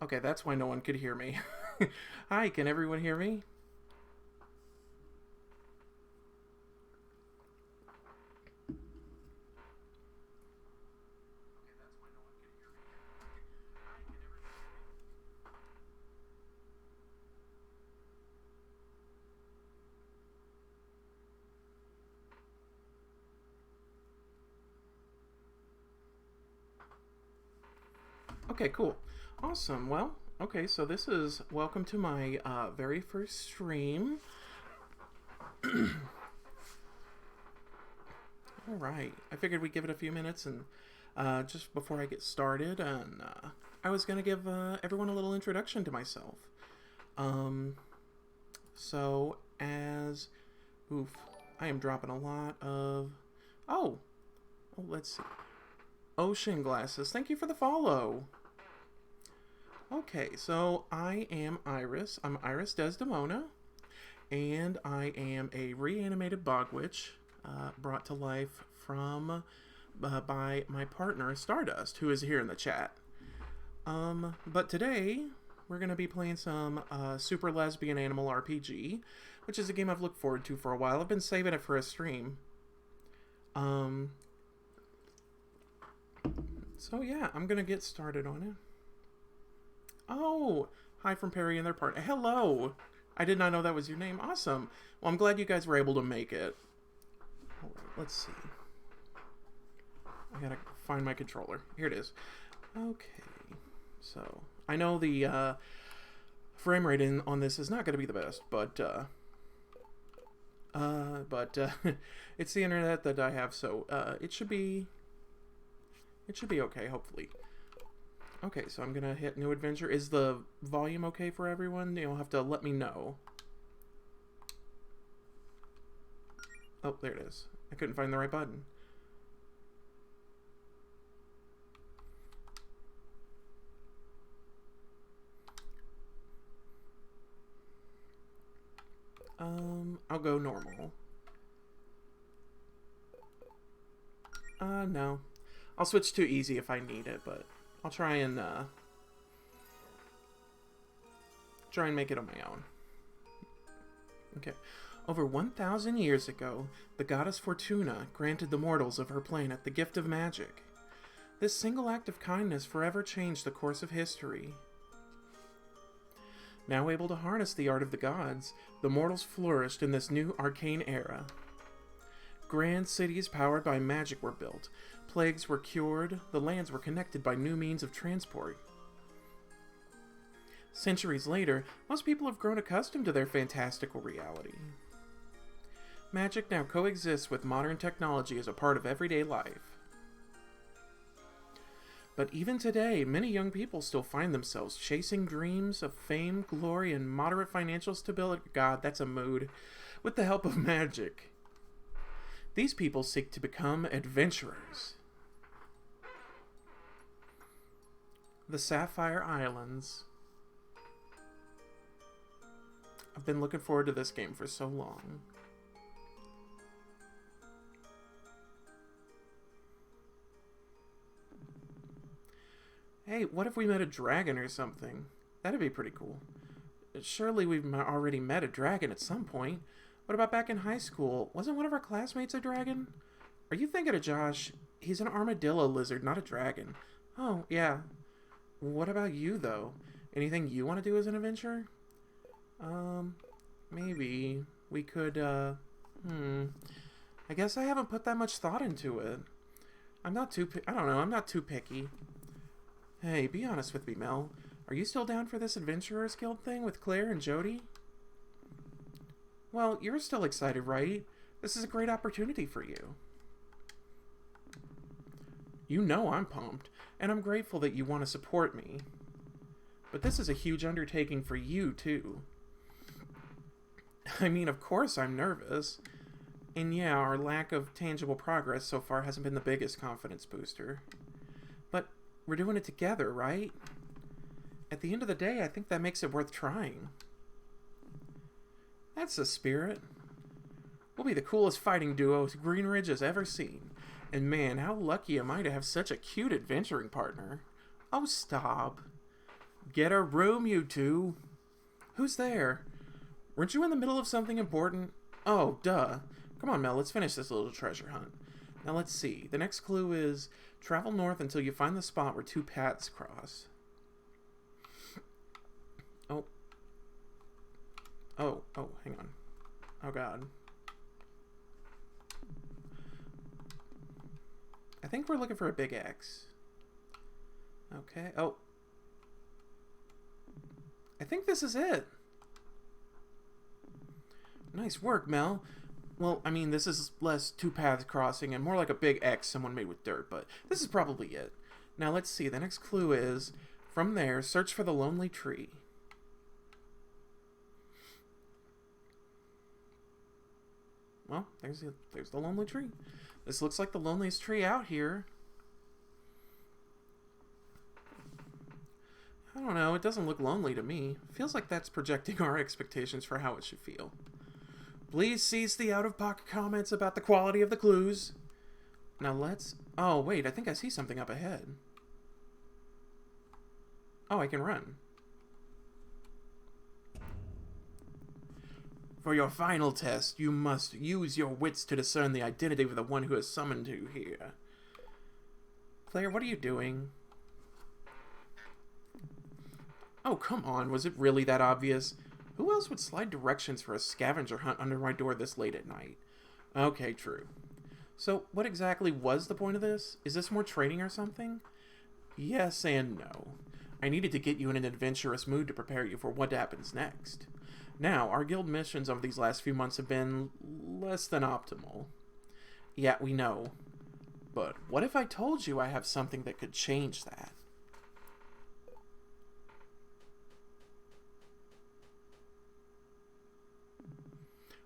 Okay, that's why no one could hear me. Hi, can everyone hear me? Okay, cool. Awesome. Well, okay, so this is welcome to my very first stream. All right. I figured we'd give it a few minutes and just before I get started, and I was going to give everyone a little introduction to myself. Um, so, as. Oof. I am dropping a lot of. Oh! Oh, let's see. Ocean Glasses. Thank you for the follow. Okay, so I am Iris. I'm Iris Desdemona, and I am a reanimated bog witch brought to life from by my partner Stardust, who is here in the chat. But today we're gonna be playing some Super Lesbian Animal RPG, which is a game I've looked forward to for a while. I've been saving it for a stream. So yeah, I'm gonna get started on it. Oh, hi from Perry and their partner. Hello. I did not know that was your name. Awesome. Well, I'm glad you guys were able to make it. All right, let's see. I gotta find my controller. Here it is. Okay. So, I know the frame rate on this is not going to be the best, but it's the internet that I have, so it should be okay, hopefully. Okay, so I'm gonna hit new adventure. Is the volume okay for everyone? You'll have to let me know. Oh, there it is. I couldn't find the right button. I'll go normal. No. I'll switch to easy if I need it, but I'll try and make it on my own. Okay. Over 1,000 years ago, the goddess Fortuna granted the mortals of her planet the gift of magic. This single act of kindness forever changed the course of history. Now able to harness the art of the gods, the mortals flourished in this new arcane era. Grand cities powered by magic were built, plagues were cured, the lands were connected by new means of transport. Centuries later, most people have grown accustomed to their fantastical reality. Magic now coexists with modern technology as a part of everyday life. But even today, many young people still find themselves chasing dreams of fame, glory, and moderate financial stability. God, that's a mood. With the help of magic. These people seek to become adventurers. The Sapphire Islands. I've been looking forward to this game for so long. Hey, what if we met a dragon or something? That'd be pretty cool. Surely we've already met a dragon at some point. What about back in high school? Wasn't one of our classmates a dragon? Are you thinking of Josh? He's an armadillo lizard, not a dragon. Oh, yeah. What about you, though? Anything you want to do as an adventurer? Maybe we could, I guess I haven't put that much thought into it. I'm not too, I don't know, I'm not too picky. Hey, be honest with me, Mel. Are you still down for this Adventurers Guild thing with Claire and Jody? Well, you're still excited, right? This is a great opportunity for you. You know I'm pumped, and I'm grateful that you want to support me. But this is a huge undertaking for you, too. I mean, of course I'm nervous. And yeah, our lack of tangible progress so far hasn't been the biggest confidence booster. But we're doing it together, right? At the end of the day, I think that makes it worth trying. That's the spirit. We'll be the coolest fighting duo Green Ridge has ever seen. And man, how lucky am I to have such a cute adventuring partner. Oh, stop. Get a room, you two. Who's there? Weren't you in the middle of something important? Oh, duh. Come on, Mel, let's finish this little treasure hunt. Now let's see. The next clue is travel north until you find the spot where two paths cross. Oh, hang on. Oh, God. I think we're looking for a big X. Okay. Oh. I think this is it. Nice work, Mel. Well, I mean, this is less two paths crossing and more like a big X someone made with dirt, but this is probably it. Now, let's see. The next clue is, from there, search for the lonely tree. Well, there's the lonely tree. This looks like the loneliest tree out here. I don't know, it doesn't look lonely to me. Feels like that's projecting our expectations for how it should feel. Please cease the out-of-pocket comments about the quality of the clues. Now let's... Oh, wait, I think I see something up ahead. Oh, I can run. For your final test, you must use your wits to discern the identity of the one who has summoned you here. Claire, what are you doing? Oh, come on. Was it really that obvious? Who else would slide directions for a scavenger hunt under my door this late at night? Okay, true. So, what exactly was the point of this? Is this more training or something? Yes and no. I needed to get you in an adventurous mood to prepare you for what happens next. Now, our guild missions over these last few months have been less than optimal. Yeah, we know. But what if I told you I have something that could change that?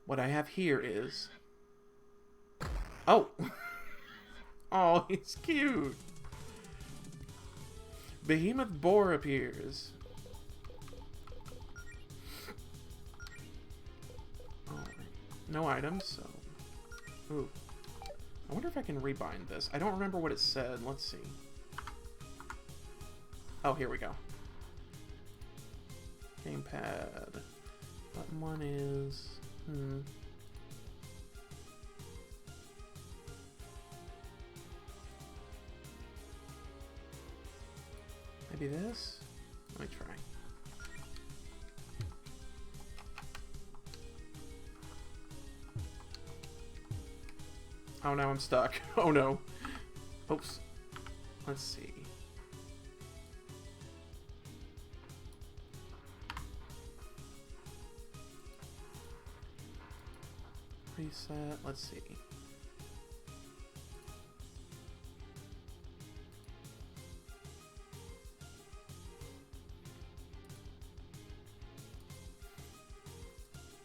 What I have here is... Oh! Oh, he's cute! Behemoth Boar appears. No items, so... Ooh. I wonder if I can rebind this. I don't remember what it said. Let's see. Oh, here we go. Gamepad. Button one is... Maybe this? Let me try. Oh, now I'm stuck. Oh, no. Oops. Let's see. Reset. Let's see.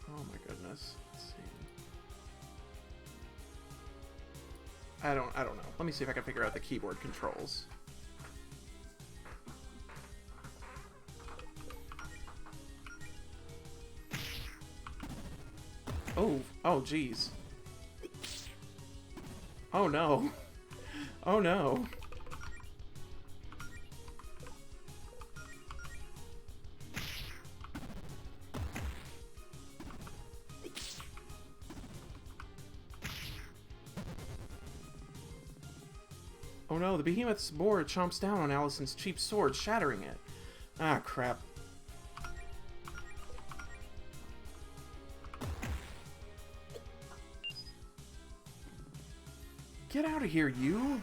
Oh my goodness. Let's see. I don't know. Let me see if I can figure out the keyboard controls. Oh, geez. Oh, no. Oh, no. Oh, no, the behemoth's boar chomps down on Allison's cheap sword, shattering it. Ah, crap. Get out of here, you!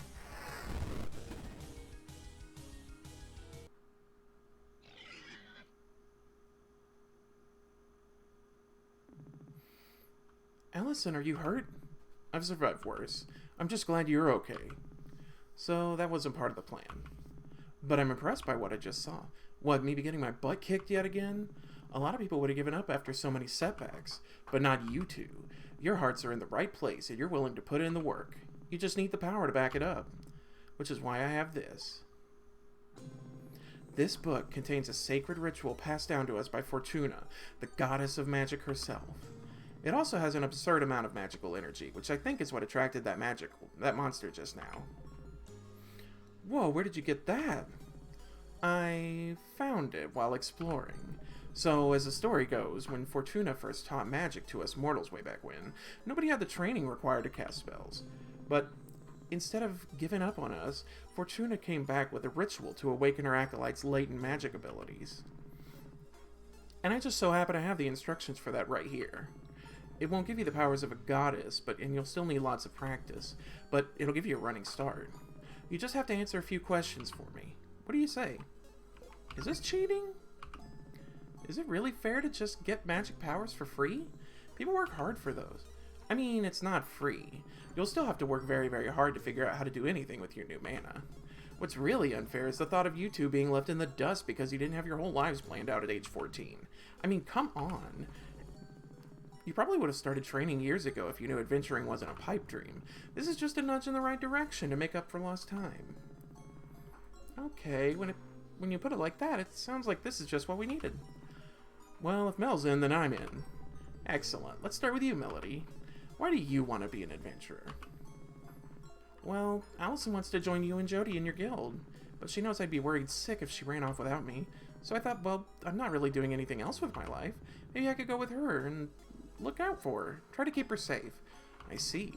Allison, are you hurt? I've survived worse. I'm just glad you're okay. So, that wasn't part of the plan. But I'm impressed by what I just saw. What, me getting my butt kicked yet again? A lot of people would have given up after so many setbacks. But not you two. Your hearts are in the right place and you're willing to put in the work. You just need the power to back it up. Which is why I have this. This book contains a sacred ritual passed down to us by Fortuna, the goddess of magic herself. It also has an absurd amount of magical energy, which I think is what attracted that monster just now. Whoa, where did you get that? I found it while exploring. So, as the story goes, when Fortuna first taught magic to us mortals way back when, nobody had the training required to cast spells. But instead of giving up on us, Fortuna came back with a ritual to awaken her acolytes' latent magic abilities. And I just so happen to have the instructions for that right here. It won't give you the powers of a goddess, and you'll still need lots of practice, but it'll give you a running start. You just have to answer a few questions for me. What do you say? Is this cheating? Is it really fair to just get magic powers for free? People work hard for those. I mean, it's not free. You'll still have to work very, very hard to figure out how to do anything with your new mana. What's really unfair is the thought of you two being left in the dust because you didn't have your whole lives planned out at age 14. I mean, come on. You probably would have started training years ago if you knew adventuring wasn't a pipe dream. This is just a nudge in the right direction to make up for lost time. Okay, when you put it like that, it sounds like this is just what we needed. Well, if Mel's in, then I'm in. Excellent. Let's start with you, Melody. Why do you want to be an adventurer? Well, Allison wants to join you and Jody in your guild, but she knows I'd be worried sick if she ran off without me. So I thought, well, I'm not really doing anything else with my life. Maybe I could go with her and look out for her. Try to keep her safe. I see.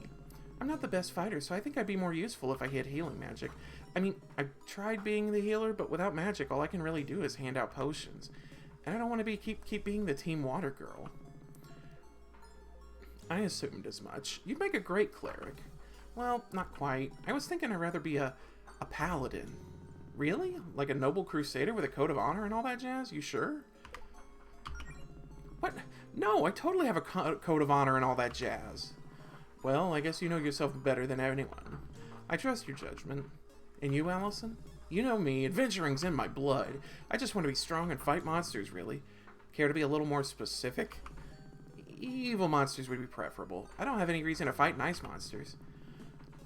I'm not the best fighter, so I think I'd be more useful if I had healing magic. I mean, I tried being the healer, but without magic, all I can really do is hand out potions. And I don't want to keep being the team water girl. I assumed as much. You'd make a great cleric. Well, not quite. I was thinking I'd rather be a paladin. Really? Like a noble crusader with a code of honor and all that jazz? You sure? What? No, I totally have a code of honor and all that jazz. Well, I guess you know yourself better than anyone. I trust your judgment. And you, Allison? You know me, adventuring's in my blood. I just want to be strong and fight monsters, really. Care to be a little more specific? Evil monsters would be preferable. I don't have any reason to fight nice monsters.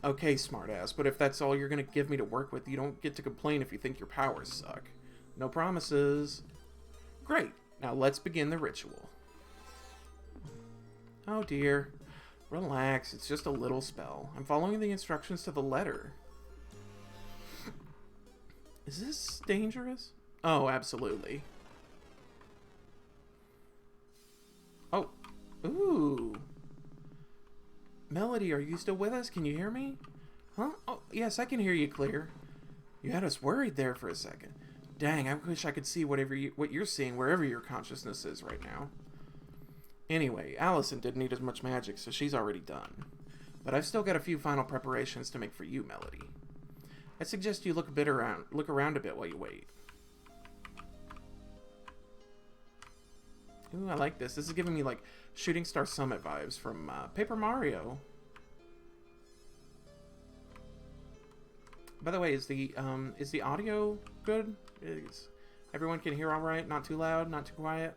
Okay, smartass, but if that's all you're gonna give me to work with, you don't get to complain if you think your powers suck. No promises. Great. Now let's begin the ritual. Oh dear. Relax, it's just a little spell. I'm following the instructions to the letter. Is this dangerous? Oh, absolutely. Oh. Ooh. Melody, are you still with us? Can you hear me? Huh? Oh, yes, I can hear you clear. You had us worried there for a second. Dang, I wish I could see what you're seeing wherever your consciousness is right now. Anyway, Allison didn't need as much magic, so she's already done. But I've still got a few final preparations to make for you, Melody. I suggest you look around a bit while you wait. Ooh, I like this. This is giving me like Shooting Star Summit vibes from Paper Mario. By the way, is the audio good? Everyone can hear all right? Not too loud? Not too quiet?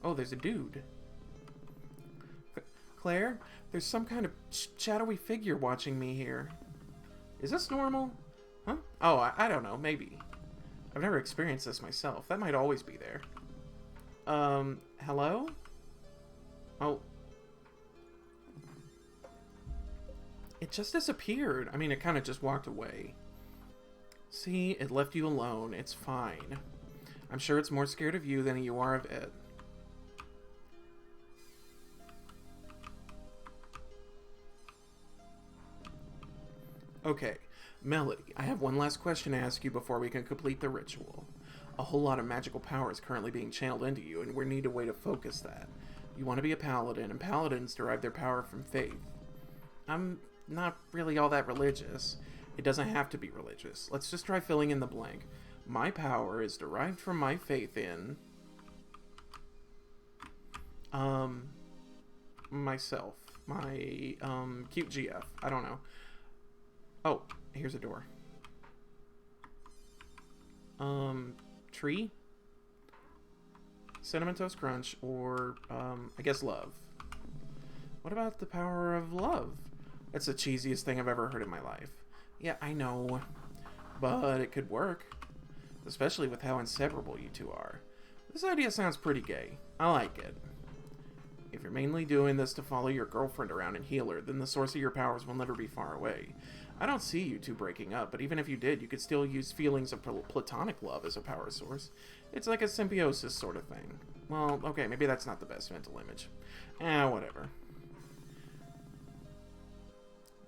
Oh, there's a dude. Claire, there's some kind of shadowy figure watching me here. Is this normal? Huh? Oh, I don't know. Maybe. I've never experienced this myself. That might always be there. Hello? Oh. It just disappeared. I mean, it kind of just walked away. See, it left you alone. It's fine. I'm sure it's more scared of you than you are of it. Okay, Melody, I have one last question to ask you before we can complete the ritual. A whole lot of magical power is currently being channeled into you, and we need a way to focus that. You want to be a paladin, and paladins derive their power from faith. I'm not really all that religious. It doesn't have to be religious. Let's just try filling in the blank. My power is derived from my faith in... myself. My, cute GF. I don't know. Oh, here's a door. Tree? Cinnamon Toast Crunch, or, I guess love. What about the power of love? That's the cheesiest thing I've ever heard in my life. Yeah, I know. But it could work. Especially with how inseparable you two are. This idea sounds pretty gay. I like it. If you're mainly doing this to follow your girlfriend around and heal her, then the source of your powers will never be far away. I don't see you two breaking up, but even if you did, you could still use feelings of platonic love as a power source. It's like a symbiosis sort of thing. Well, okay, maybe that's not the best mental image. Whatever.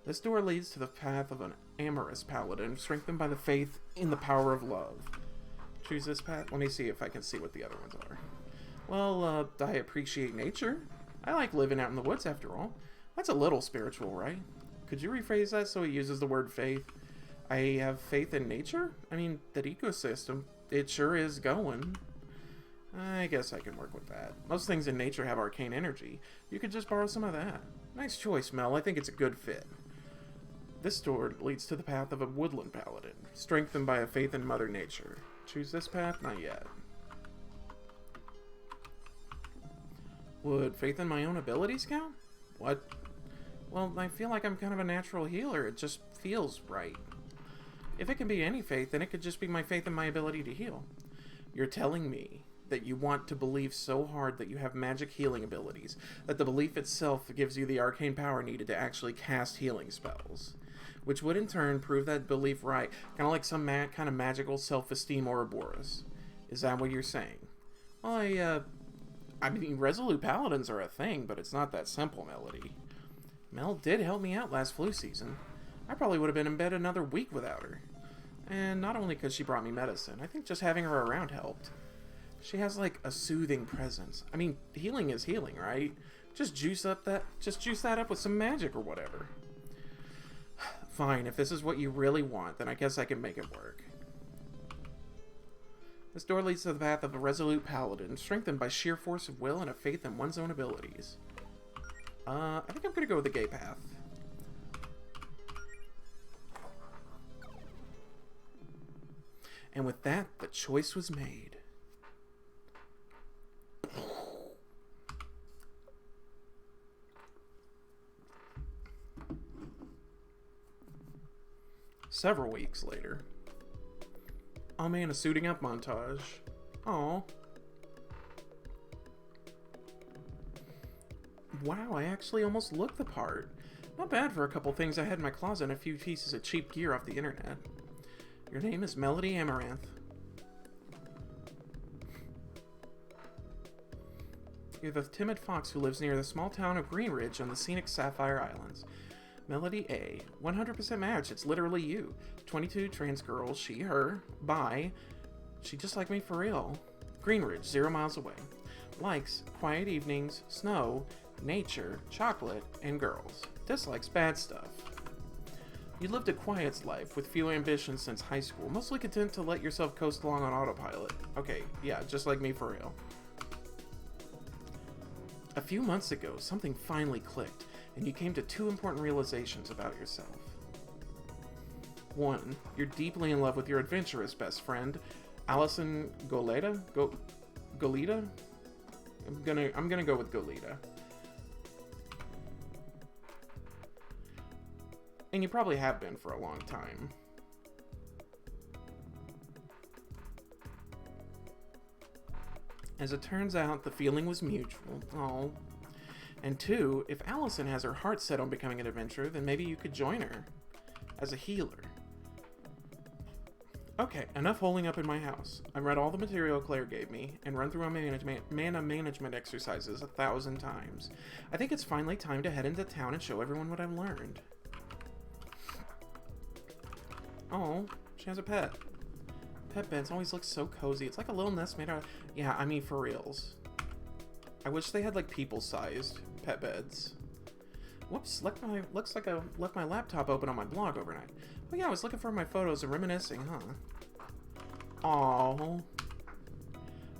This door leads to the path of an amorous paladin, strengthened by the faith in the power of love. Choose this path? Let me see if I can see what the other ones are. Well, I appreciate nature. I like living out in the woods, after all. That's a little spiritual, right? Could you rephrase that so it uses the word faith? I have faith in nature? I mean, that ecosystem, it sure is going. I guess I can work with that. Most things in nature have arcane energy. You could just borrow some of that. Nice choice, Mel. I think it's a good fit. This door leads to the path of a woodland paladin, strengthened by a faith in Mother Nature. Choose this path? Not yet. Would faith in my own abilities count? What? Well, I feel like I'm kind of a natural healer. It just feels right. If it can be any faith, then it could just be my faith in my ability to heal. You're telling me that you want to believe so hard that you have magic healing abilities, that the belief itself gives you the arcane power needed to actually cast healing spells, which would in turn prove that belief right, kind of like some kind of magical self-esteem Ouroboros. Is that what you're saying? Well, I mean, resolute paladins are a thing, but it's not that simple, Melody. Mel did help me out last flu season. I probably would have been in bed another week without her. And not only because she brought me medicine, I think just having her around helped. She has, like, a soothing presence. I mean, healing is healing, right? Just juice that up with some magic or whatever. Fine, if this is what you really want, then I guess I can make it work. This door leads to the path of a resolute paladin, strengthened by sheer force of will and a faith in one's own abilities. I think I'm gonna go with the gay path. And with that, the choice was made. Several weeks later. Oh man, a suiting up montage. Aw. Wow, I actually almost looked the part. Not bad for a couple things I had in my closet and a few pieces of cheap gear off the internet. Your name is Melody Amaranth. You're the timid fox who lives near the small town of Green Ridge on the scenic Sapphire Islands. Melody A. 100% match, it's literally you. 22, trans girl, she, her, bi. She just like me for real. Green Ridge, 0 miles away. Likes, quiet evenings, snow, nature, chocolate, and girls. Dislikes bad stuff. You lived a quiet life with few ambitions since high school, mostly content to let yourself coast along on autopilot. Okay, yeah, just like me for real. A few months ago, something finally clicked, and you came to 2 important realizations about yourself. 1. You're deeply in love with your adventurous best friend, Allison Goleta? Goleta? I'm gonna go with Goleta. And you probably have been for a long time. As it turns out, the feeling was mutual. Oh. And 2, if Allison has her heart set on becoming an adventurer, then maybe you could join her as a healer. Okay, enough holding up in my house. I've read all the material Claire gave me and run through my mana management exercises 1,000 times. I think it's finally time to head into town and show everyone what I've learned. Oh, she has a pet. Pet beds always look so cozy. It's like a little nest made out of... Yeah, I mean, for reals. I wish they had, like, people-sized pet beds. Whoops, looks like I left my laptop open on my blog overnight. Oh yeah, I was looking for my photos and reminiscing, huh? Aww.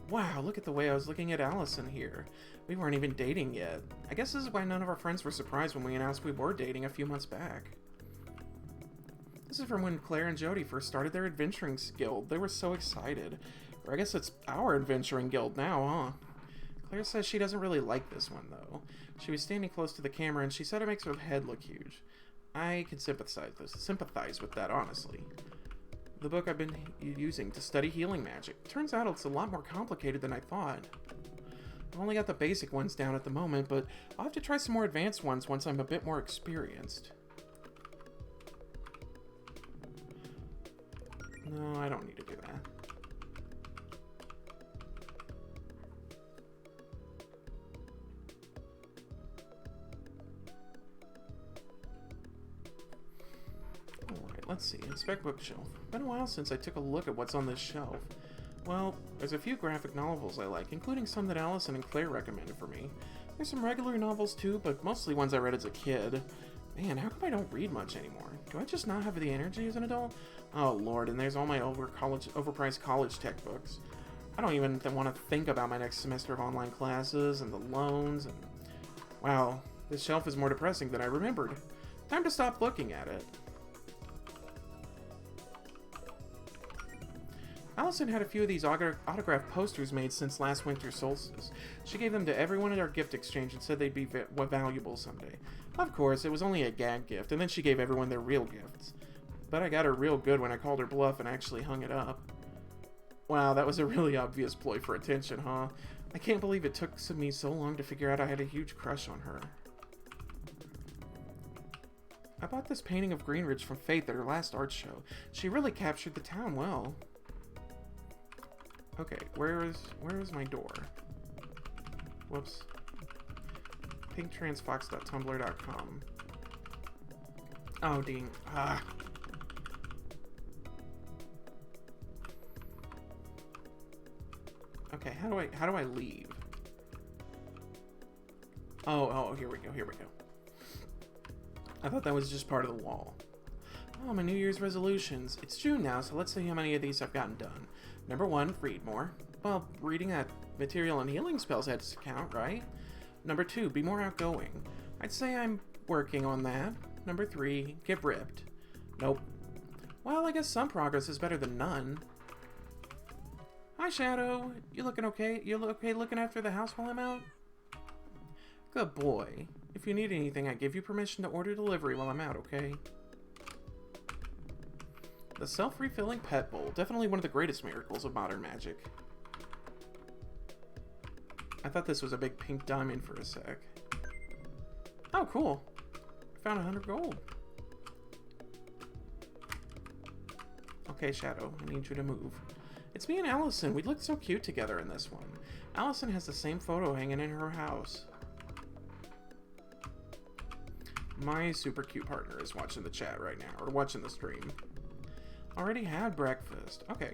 Wow, look at the way I was looking at Allison here. We weren't even dating yet. I guess this is why none of our friends were surprised when we announced we were dating a few months back. This is from when Claire and Jody first started their adventuring guild. They were so excited. Or I guess it's our adventuring guild now, huh? Claire says she doesn't really like this one, though. She was standing close to the camera, and she said it makes her head look huge. I can sympathize with that, honestly. The book I've been using to study healing magic. Turns out it's a lot more complicated than I thought. I've only got the basic ones down at the moment, but I'll have to try some more advanced ones once I'm a bit more experienced. No, I don't need to do that. Alright, let's see. Inspect bookshelf. Been a while since I took a look at what's on this shelf. Well, there's a few graphic novels I like, including some that Allison and Claire recommended for me. There's some regular novels too, but mostly ones I read as a kid. Man, how come I don't read much anymore? Do I just not have the energy as an adult? Oh lord, and there's all my overpriced college textbooks. I don't even want to think about my next semester of online classes and the loans and... Wow, this shelf is more depressing than I remembered. Time to stop looking at it. Allison had a few of these autographed posters made since last winter solstice. She gave them to everyone at our gift exchange and said they'd be valuable someday. Of course, it was only a gag gift, and then she gave everyone their real gifts. But I got her real good when I called her bluff and actually hung it up. Wow, that was a really obvious ploy for attention, huh? I can't believe it took me so long to figure out I had a huge crush on her. I bought this painting of Greenridge from Faith at her last art show. She really captured the town well. Okay, where is my door? Whoops. pinktransfox.tumblr.com. Oh, dang. Ah. Okay, how do I leave? Oh, here we go. I thought that was just part of the wall. Oh, my New Year's resolutions. It's June now, so let's see how many of these I've gotten done. Number 1, read more. Well, reading that material and healing spells had to count, right? Number 2, be more outgoing. I'd say I'm working on that. Number 3, get ripped. Nope. Well, I guess some progress is better than none. Hi, Shadow. You looking okay? You look okay looking after the house while I'm out? Good boy. If you need anything, I give you permission to order delivery while I'm out, okay? The self-refilling pet bowl. Definitely one of the greatest miracles of modern magic. I thought this was a big pink diamond for a sec. Oh, cool. I found 100 gold. Okay, Shadow. I need you to move. It's me and Allison. We looked so cute together in this one. Allison has the same photo hanging in her house. My super cute partner is watching the chat right now, or watching the stream. Already had breakfast. Okay.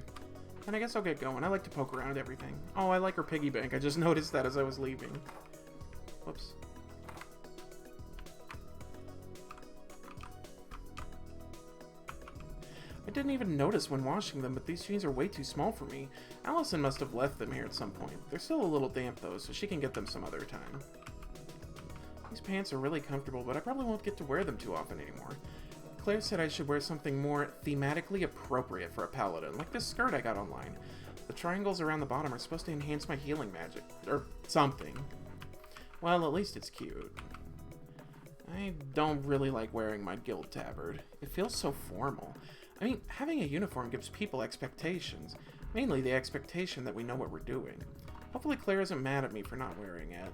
Then I guess I'll get going. I like to poke around at everything. Oh, I like her piggy bank. I just noticed that as I was leaving. Whoops. I didn't even notice when washing them, but these jeans are way too small for me. Allison must have left them here at some point. They're still a little damp though, so she can get them some other time. These pants are really comfortable, but I probably won't get to wear them too often anymore. Claire said I should wear something more thematically appropriate for a paladin, like this skirt I got online. The triangles around the bottom are supposed to enhance my healing magic, or something. Well, at least it's cute. I don't really like wearing my guild tabard. It feels so formal. I mean, having a uniform gives people expectations, mainly the expectation that we know what we're doing. Hopefully Claire isn't mad at me for not wearing it.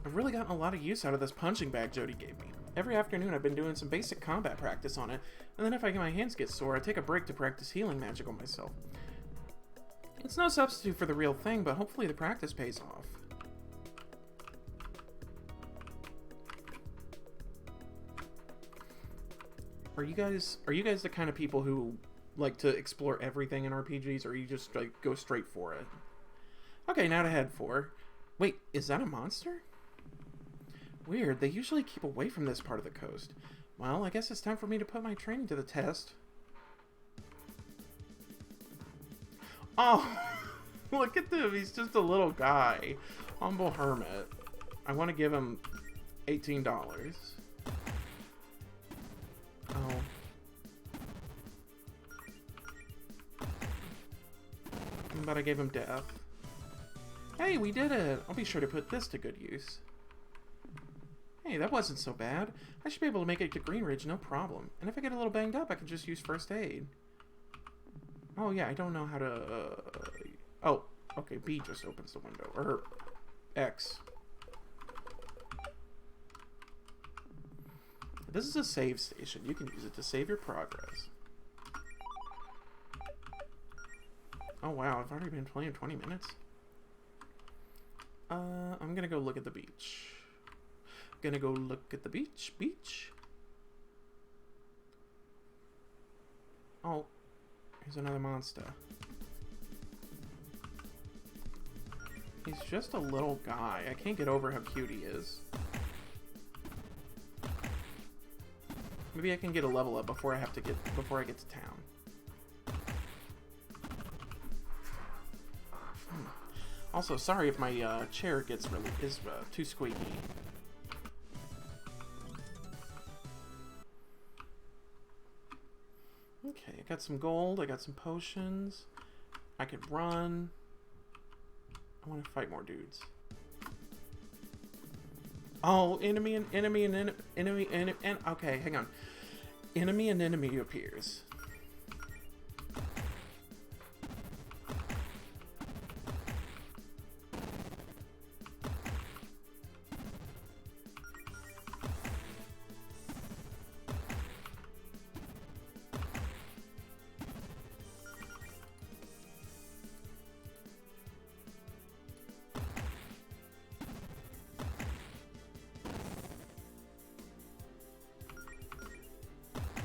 I've really gotten a lot of use out of this punching bag Jody gave me. Every afternoon I've been doing some basic combat practice on it, and then if my hands get sore, I take a break to practice healing magic on myself. It's no substitute for the real thing, but hopefully the practice pays off. Are you guys the kind of people who like to explore everything in RPGs, or you just like go straight for it? Okay, now to head for. Wait, is that a monster? Weird, they usually keep away from this part of the coast. Well, I guess it's time for me to put my training to the test. Oh, look at him, he's just a little guy. Humble hermit. I want to give him $18. Oh. But I gave him death. Hey, we did it! I'll be sure to put this to good use. Hey, that wasn't so bad. I should be able to make it to Green Ridge, no problem. And if I get a little banged up, I can just use first aid. Oh, yeah, I don't know how to... Oh, okay, B just opens the window. Or X. This is a save station. You can use it to save your progress. Oh, wow, I've already been playing 20 minutes. I'm gonna go look at the beach. Gonna go look at the beach. Oh, here's another monster. He's just a little guy. I can't get over how cute he is. Maybe I can get a level up before I get to town. Also, sorry if my chair is too squeaky. Okay, I got some gold, I got some potions. I could run. I want to fight more dudes. Oh, enemy. Okay, hang on. Enemy appears.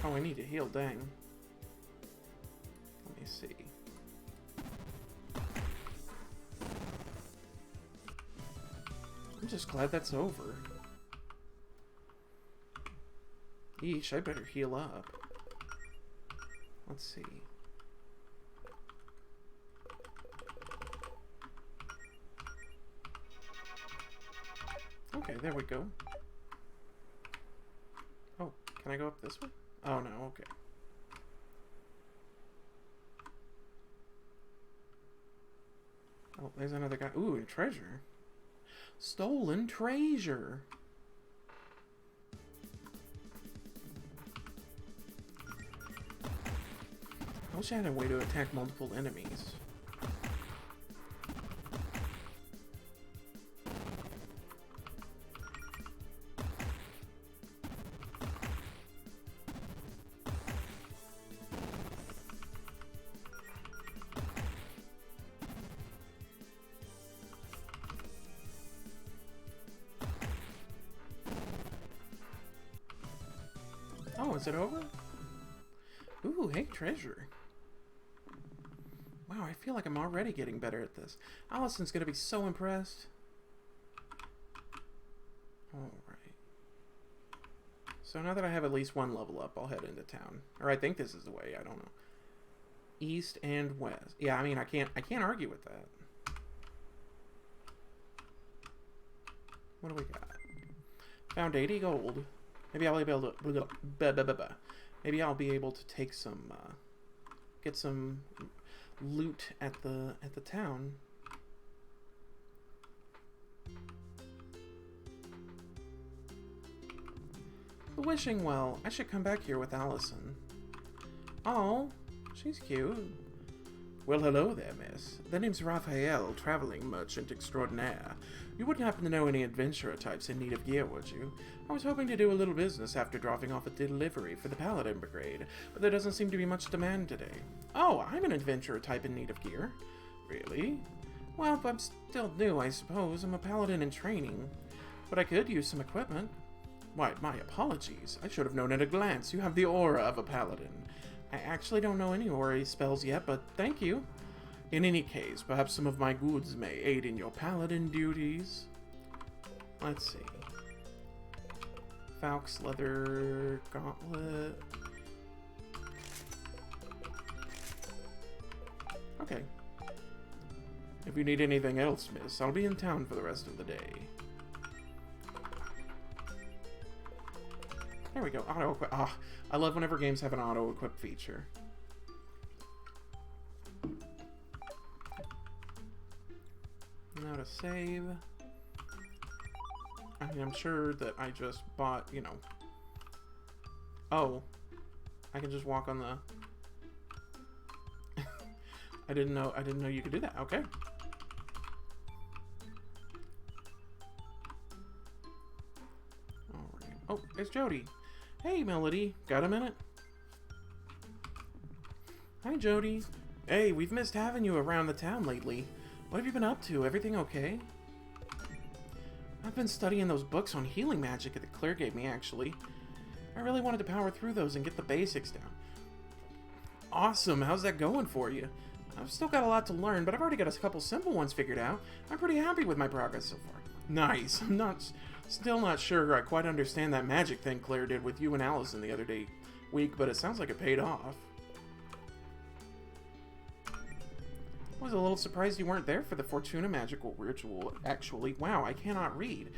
Oh, I need to heal, dang. Let me see. I'm just glad that's over. Yeesh, I better heal up. Let's see. Okay, there we go. Oh, can I go up this way? Oh no, okay. Oh, there's another guy. Ooh, treasure. Stolen treasure. I wish I had a way to attack multiple enemies. Oh, is it over? Ooh, hey, treasure. Wow, I feel like I'm already getting better at this. Allison's gonna be so impressed. Alright. So now that I have at least one level up, I'll head into town. Or I think this is the way, I don't know. East and west. Yeah, I mean, I can't argue with that. What do we got? Found 80 gold. Maybe I'll be able to... Maybe I'll be able to take some... get some loot at the town. The wishing well. I should come back here with Allison. Oh, she's cute. Well, hello there, miss. The name's Raphael, traveling merchant extraordinaire. You wouldn't happen to know any adventurer types in need of gear, would you? I was hoping to do a little business after dropping off a delivery for the Paladin Brigade, but there doesn't seem to be much demand today. Oh, I'm an adventurer type in need of gear. Really? Well, I'm still new, I suppose. I'm a paladin in training. But I could use some equipment. Why, my apologies. I should have known at a glance. You have the aura of a paladin. I actually don't know any Ori spells yet, but thank you. In any case, perhaps some of my goods may aid in your paladin duties. Let's see. Falx leather gauntlet. Okay. If you need anything else, miss, I'll be in town for the rest of the day. There we go. Auto-equip. Ah, I love whenever games have an auto-equip feature. Now to save. I mean, I'm sure that I just bought, you know. Oh. I can just walk on the... I didn't know you could do that. Okay. Alright. Oh, it's Jody. Hey, Melody. Got a minute? Hi, Jody. Hey, we've missed having you around the town lately. What have you been up to? Everything okay? I've been studying those books on healing magic that Claire gave me, actually. I really wanted to power through those and get the basics down. Awesome. How's that going for you? I've still got a lot to learn, but I've already got a couple simple ones figured out. I'm pretty happy with my progress so far. Nice. I'm still not sure I quite understand that magic thing Claire did with you and Allison the other week, but it sounds like it paid off. I was a little surprised you weren't there for the Fortuna magical ritual, actually. Wow, I cannot read.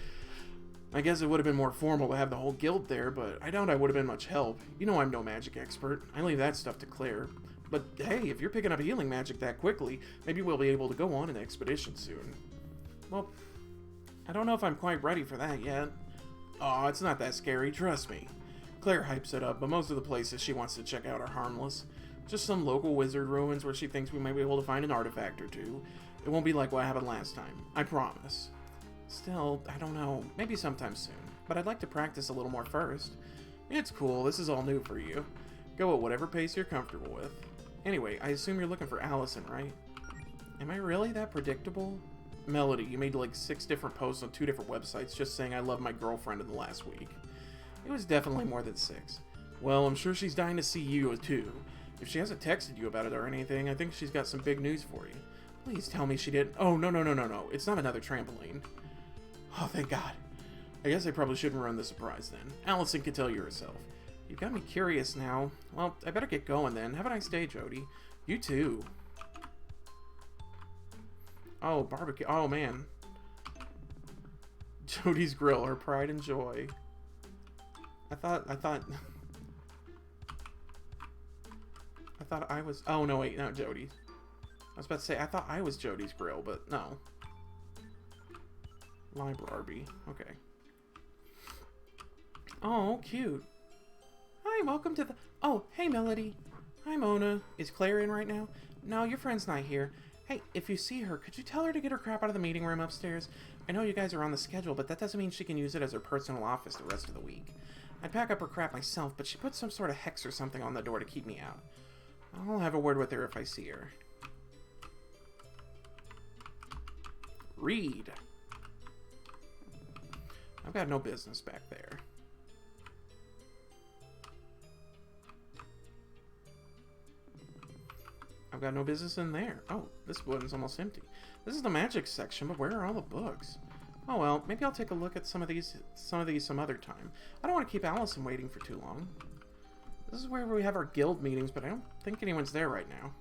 I guess it would have been more formal to have the whole guild there, but I doubt I would have been much help. You know I'm no magic expert. I leave that stuff to Claire. But hey, if you're picking up healing magic that quickly, maybe we'll be able to go on an expedition soon. Well, I don't know if I'm quite ready for that yet. Aw, it's not that scary, trust me. Claire hypes it up, but most of the places she wants to check out are harmless. Just some local wizard ruins where she thinks we might be able to find an artifact or two. It won't be like what happened last time. I promise. Still, I don't know. Maybe sometime soon. But I'd like to practice a little more first. It's cool. This is all new for you. Go at whatever pace you're comfortable with. Anyway, I assume you're looking for Allison, right? Am I really that predictable? Melody, you made like 6 different posts on 2 different websites just saying I love my girlfriend in the last week. It was definitely more than 6. Well, I'm sure she's dying to see you too. If she hasn't texted you about it or anything, I think she's got some big news for you. Please tell me she didn't. Oh, no. It's not another trampoline. Oh, thank God. I guess I probably shouldn't ruin the surprise then. Allison can tell you herself. You've got me curious now. Well, I better get going then. Have a nice day, Jody. You too. Oh, barbecue. Oh, man. Jody's Grill, her pride and joy. I thought I was... Oh, no, wait, not Jody's. I was about to say, I thought I was Jody's Grill, but no. Library. Okay. Oh, cute. Hi, welcome to the... Oh, hey, Melody. Hi, Mona. Is Claire in right now? No, your friend's not here. Hey, if you see her, could you tell her to get her crap out of the meeting room upstairs? I know you guys are on the schedule, but that doesn't mean she can use it as her personal office the rest of the week. I'd pack up her crap myself, but she put some sort of hex or something on the door to keep me out. I'll have a word with her if I see her. Read. I've got no business back there. I've got no business in there. Oh, this one's almost empty. This is the magic section, but where are all the books? Oh well, maybe I'll take a look at some of these some other time. I don't want to keep Allison waiting for too long. This is where we have our guild meetings, but I don't think anyone's there right now.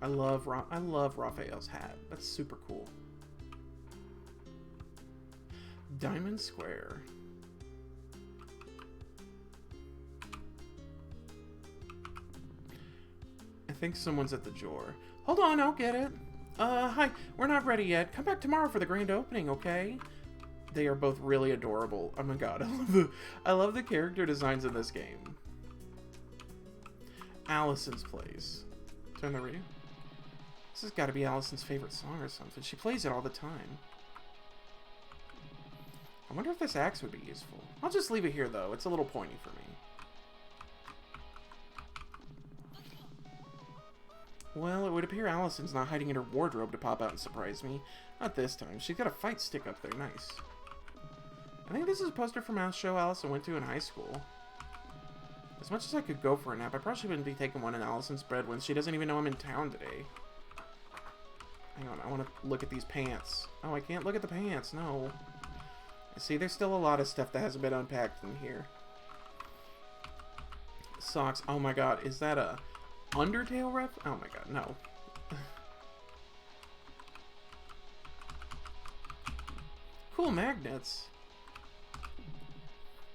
I love Raphael's hat. That's super cool. Diamond Square. I think someone's at the door. Hold on, I'll get it. Hi, we're not ready yet. Come back tomorrow for the grand opening, okay? They are both really adorable. Oh my god, I love the character designs in this game. Allison's Place. Turn the radio. This has got to be Allison's favorite song or something. She plays it all the time. I wonder if this axe would be useful. I'll just leave it here, though. It's a little pointy for me. Well, it would appear Allison's not hiding in her wardrobe to pop out and surprise me. Not this time. She's got a fight stick up there. Nice. I think this is a poster from a show Allison went to in high school. As much as I could go for a nap, I probably wouldn't be taking one in Allison's bed when she doesn't even know I'm in town today. Hang on, I want to look at these pants. Oh, I can't look at the pants. No. See, there's still a lot of stuff that hasn't been unpacked in here. Socks. Oh my god, is that a Undertale ref? Oh my god, no. Cool magnets.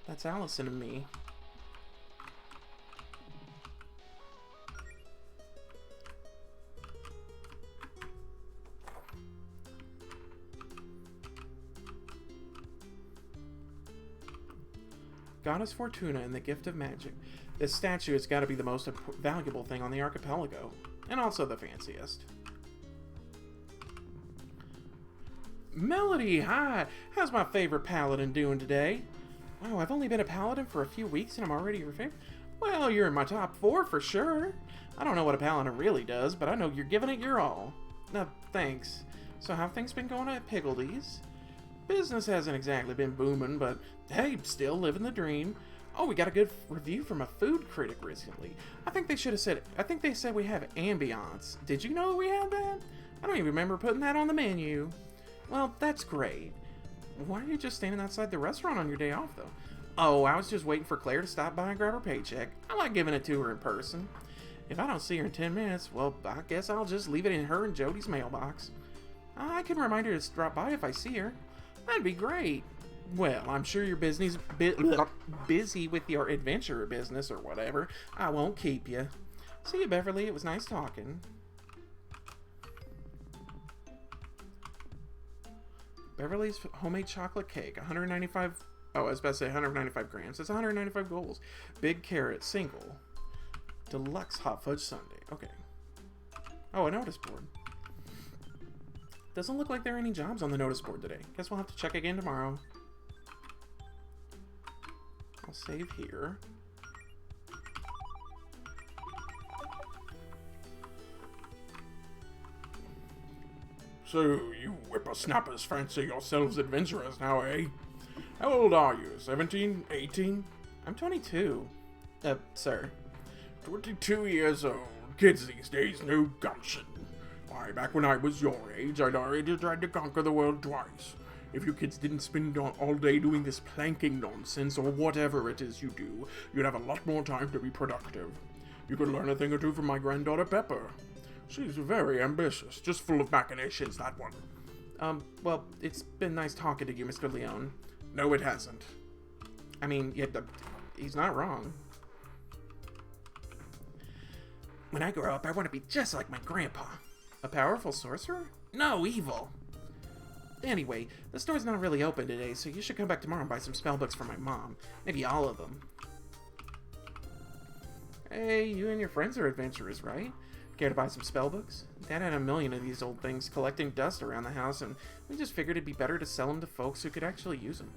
That's Allison and me. Goddess Fortuna and the Gift of Magic. This statue has got to be the most valuable thing on the archipelago. And also the fanciest. Melody, hi! How's my favorite paladin doing today? Wow, I've only been a paladin for a few weeks and I'm already your favorite? Well, you're in my top 4 for sure. I don't know what a paladin really does, but I know you're giving it your all. No, thanks. So how have things been going at Piggledee's? Business hasn't exactly been booming, but hey, still living the dream. Oh, we got a good review from a food critic recently. I think they said we have ambiance. Did you know we had that? I don't even remember putting that on the menu. Well, that's great. Why are you just standing outside the restaurant on your day off, though? Oh, I was just waiting for Claire to stop by and grab her paycheck. I like giving it to her in person. If I don't see her in 10 minutes, well, I guess I'll just leave it in her and Jody's mailbox. I can remind her to drop by if I see her. That'd be great. Well, I'm sure you're busy with your adventurer business or whatever. I won't keep you. See you, Beverly. It was nice talking. Beverly's homemade chocolate cake, 195. Oh, I was about to say 195 grams. It's 195 goals. Big carrot, single. Deluxe hot fudge sundae. Okay. Oh, a notice board. Doesn't look like there are any jobs on the notice board today. Guess we'll have to check again tomorrow. I'll save here. So, you whippersnappers fancy yourselves adventurers now, eh? How old are you? 17? 18? I'm 22. Sir. 22 years old. Kids these days, no gumption. Why, back when I was your age, I'd already tried to conquer the world twice. If you kids didn't spend all day doing this planking nonsense or whatever it is you do, you'd have a lot more time to be productive. You could learn a thing or two from my granddaughter Pepper. She's very ambitious, just full of machinations, that one. Well, it's been nice talking to you, Mr. Leone. No, it hasn't. I mean, he's not wrong. When I grow up, I want to be just like my grandpa. A powerful sorcerer? No, evil. Anyway, the store's not really open today, so you should come back tomorrow and buy some spellbooks for my mom. Maybe all of them. Hey, you and your friends are adventurers, right? Care to buy some spellbooks? Dad had a million of these old things collecting dust around the house, and we just figured it'd be better to sell them to folks who could actually use them.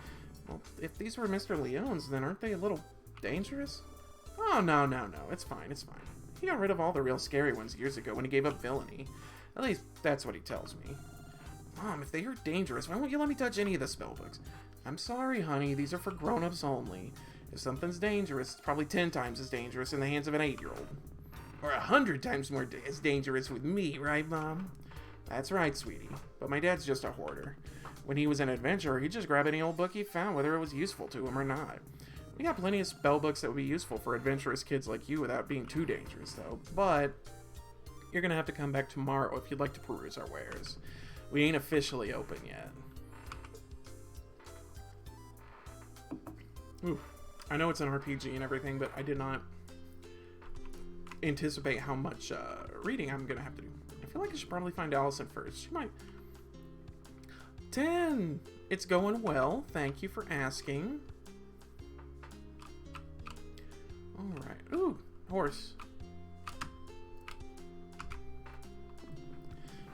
Well, if these were Mr. Leone's, then aren't they a little dangerous? Oh, no, it's fine. He got rid of all the real scary ones years ago when he gave up villainy. At least, that's what he tells me. Mom, if they are dangerous, why won't you let me touch any of the spellbooks? I'm sorry, honey, these are for grown-ups only. If something's dangerous, it's probably 10 times as dangerous in the hands of an 8-year-old. Or 100 times more as dangerous with me, right, Mom? That's right, sweetie. But my dad's just a hoarder. When he was an adventurer, he'd just grab any old book he found, whether it was useful to him or not. We got plenty of spell books that would be useful for adventurous kids like you without being too dangerous, though. But you're gonna have to come back tomorrow if you'd like to peruse our wares. We ain't officially open yet. Ooh. I know it's an RPG and everything, but I did not anticipate how much reading I'm gonna have to do. I feel like I should probably find Allison first. She might. 10! It's going well. Thank you for asking. Alright. Ooh, horse.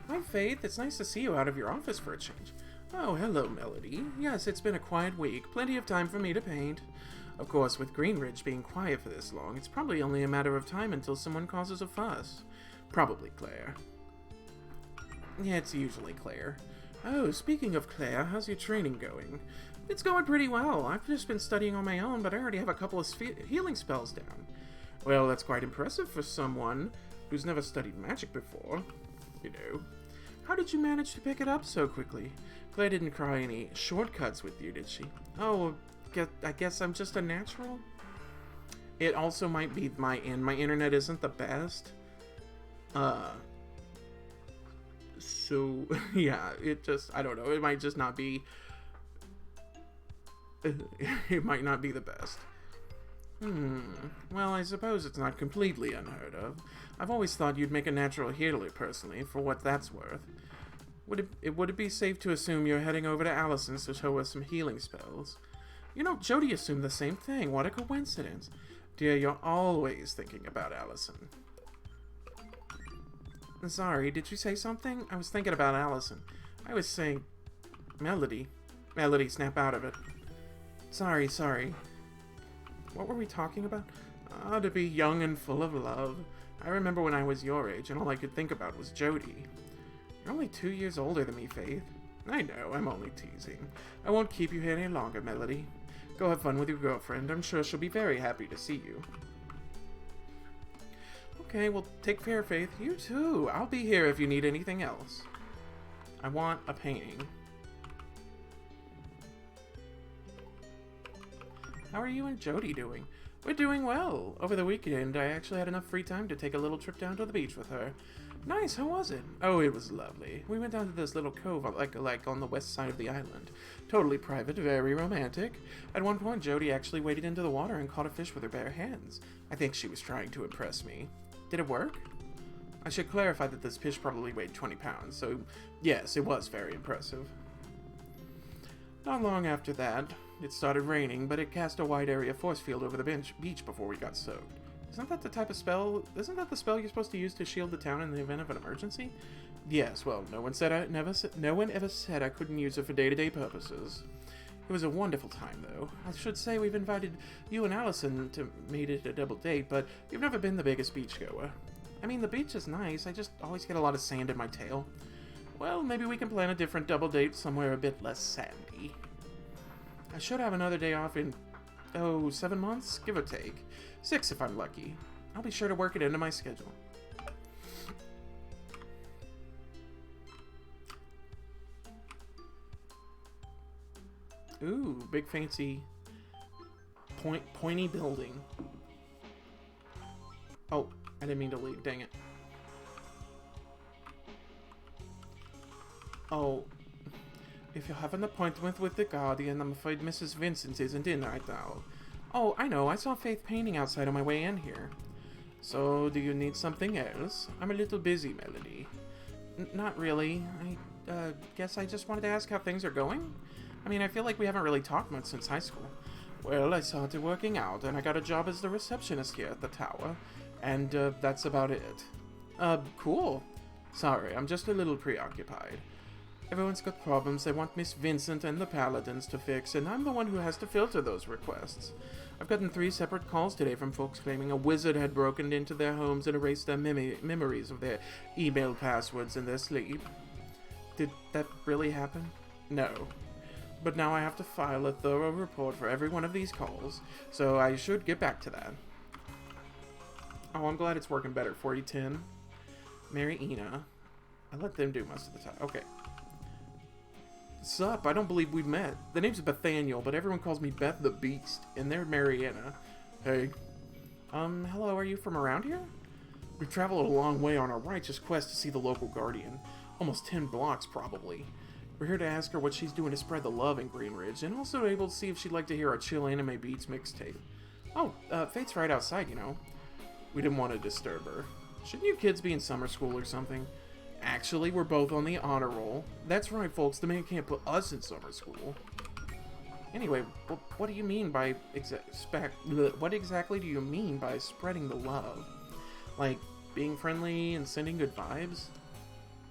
Hi, Faith. It's nice to see you out of your office for a change. Oh, hello, Melody. Yes, it's been a quiet week. Plenty of time for me to paint. Of course, with Greenridge being quiet for this long, it's probably only a matter of time until someone causes a fuss. Probably Claire. Yeah, it's usually Claire. Oh, speaking of Claire, how's your training going? It's going pretty well. I've just been studying on my own, but I already have a couple of healing spells down. Well, that's quite impressive for someone who's never studied magic before. You know. How did you manage to pick it up so quickly? Claire didn't try any shortcuts with you, did she? Oh, I guess I'm just a natural? It also might be my internet isn't the best. So, yeah, I don't know, it might just not be, it might not be the best. Well, I suppose it's not completely unheard of. I've always thought you'd make a natural healer, personally, for what that's worth. Would it be safe to assume you're heading over to Allison's to show us some healing spells? You know, Jody assumed the same thing. What a coincidence. Dear, you're always thinking about Allison. Sorry, did you say something? I was thinking about Allison. I was saying... Melody. Melody, snap out of it. Sorry. What were we talking about? To be young and full of love. I remember when I was your age, and all I could think about was Jody. You're only 2 years older than me, Faith. I know, I'm only teasing. I won't keep you here any longer, Melody. Go have fun with your girlfriend. I'm sure she'll be very happy to see you. Okay, well, take care, Faith. You too. I'll be here if you need anything else. I want a painting. How are you and Jody doing? We're doing well. Over the weekend, I actually had enough free time to take a little trip down to the beach with her. Nice, how was it? Oh, it was lovely. We went down to this little cove, like on the west side of the island. Totally private, very romantic. At one point, Jody actually waded into the water and caught a fish with her bare hands. I think she was trying to impress me. Did it work? I should clarify that this fish probably weighed 20 pounds, so yes, it was very impressive. Not long after that, it started raining, but it cast a wide area force field over the beach before we got soaked. Isn't that the spell you're supposed to use to shield the town in the event of an emergency? Yes, well, no one ever said I couldn't use it for day-to-day purposes. It was a wonderful time, though. I should say we've invited you and Allison to meet at a double date, but you've never been the biggest beachgoer. I mean, the beach is nice, I just always get a lot of sand in my tail. Well, maybe we can plan a different double date somewhere a bit less sandy. I should have another day off in, 7 months? Give or take. 6 if I'm lucky. I'll be sure to work it into my schedule. Ooh, big fancy pointy building. Oh, I didn't mean to leave, dang it. Oh, if you have an appointment with the Guardian, I'm afraid Mrs. Vincent isn't in right now. Oh, I know, I saw Faith painting outside on my way in here. So, do you need something else? I'm a little busy, Melody. Not really. I guess I just wanted to ask how things are going. I mean, I feel like we haven't really talked much since high school. Well, I started working out, and I got a job as the receptionist here at the tower. And, that's about it. Cool. Sorry, I'm just a little preoccupied. Everyone's got problems they want Miss Vincent and the Paladins to fix, and I'm the one who has to filter those requests. I've gotten 3 separate calls today from folks claiming a wizard had broken into their homes and erased their memories of their email passwords in their sleep. Did that really happen? No. But now I have to file a thorough report for every one of these calls, so I should get back to that. Oh, I'm glad it's working better for you, Tim. Mary Ina. I let them do most of the time. Okay. Sup? I don't believe we've met. The name's Bethaniel, but everyone calls me Beth the Beast, and they're Mariana. Hey. Hello, are you from around here? We've traveled a long way on our righteous quest to see the local guardian. Almost 10 blocks, probably. We're here to ask her what she's doing to spread the love in Greenridge, and also able to see if she'd like to hear our Chill Anime Beats mixtape. Oh, Fate's right outside, you know. We didn't want to disturb her. Shouldn't you kids be in summer school or something? Actually, we're both on the honor roll. That's right, folks, the man can't put us in summer school. Anyway, what do you mean by what exactly do you mean by spreading the love? Like, being friendly and sending good vibes?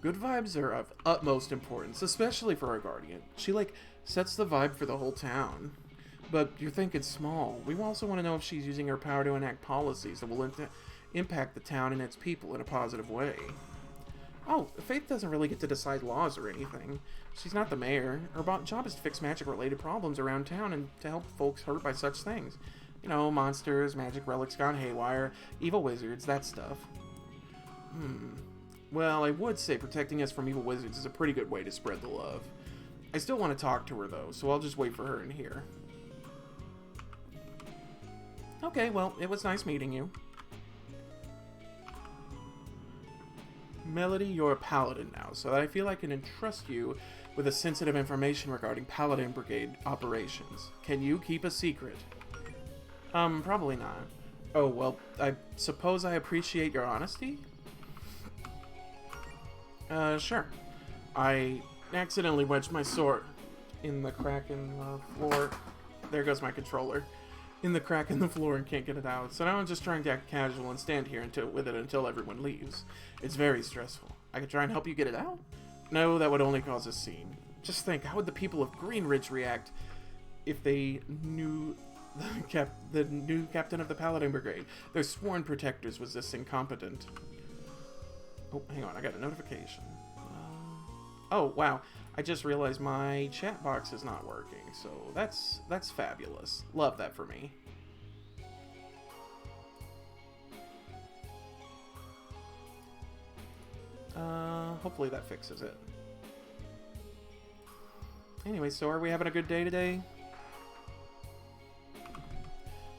Good vibes are of utmost importance, especially for our guardian. She, sets the vibe for the whole town. But you're thinking small. We also want to know if she's using her power to enact policies that will impact the town and its people in a positive way. Oh, Faith doesn't really get to decide laws or anything. She's not the mayor. Her job is to fix magic-related problems around town and to help folks hurt by such things. You know, monsters, magic relics gone haywire, evil wizards, that stuff. Well, I would say protecting us from evil wizards is a pretty good way to spread the love. I still want to talk to her, though, so I'll just wait for her in here. Okay, well, it was nice meeting you. Melody, you're a paladin now, so that I feel I can entrust you with the sensitive information regarding Paladin Brigade operations. Can you keep a secret? Probably not. Oh, well, I suppose I appreciate your honesty? Sure. I accidentally wedged my sword in the crack in the floor. There goes my controller. In the crack in the floor and can't get it out. So now I'm just trying to act casual and stand here with it until everyone leaves. It's very stressful. I could try and help you get it out? No, that would only cause a scene. Just think, how would the people of Greenridge react if they knew the new captain of the Paladin Brigade? Their sworn protectors was this incompetent. Oh, hang on, I got a notification. Oh, wow. I just realized my chat box is not working, so that's fabulous. Love that for me. Hopefully that fixes it. Anyway, so are we having a good day today?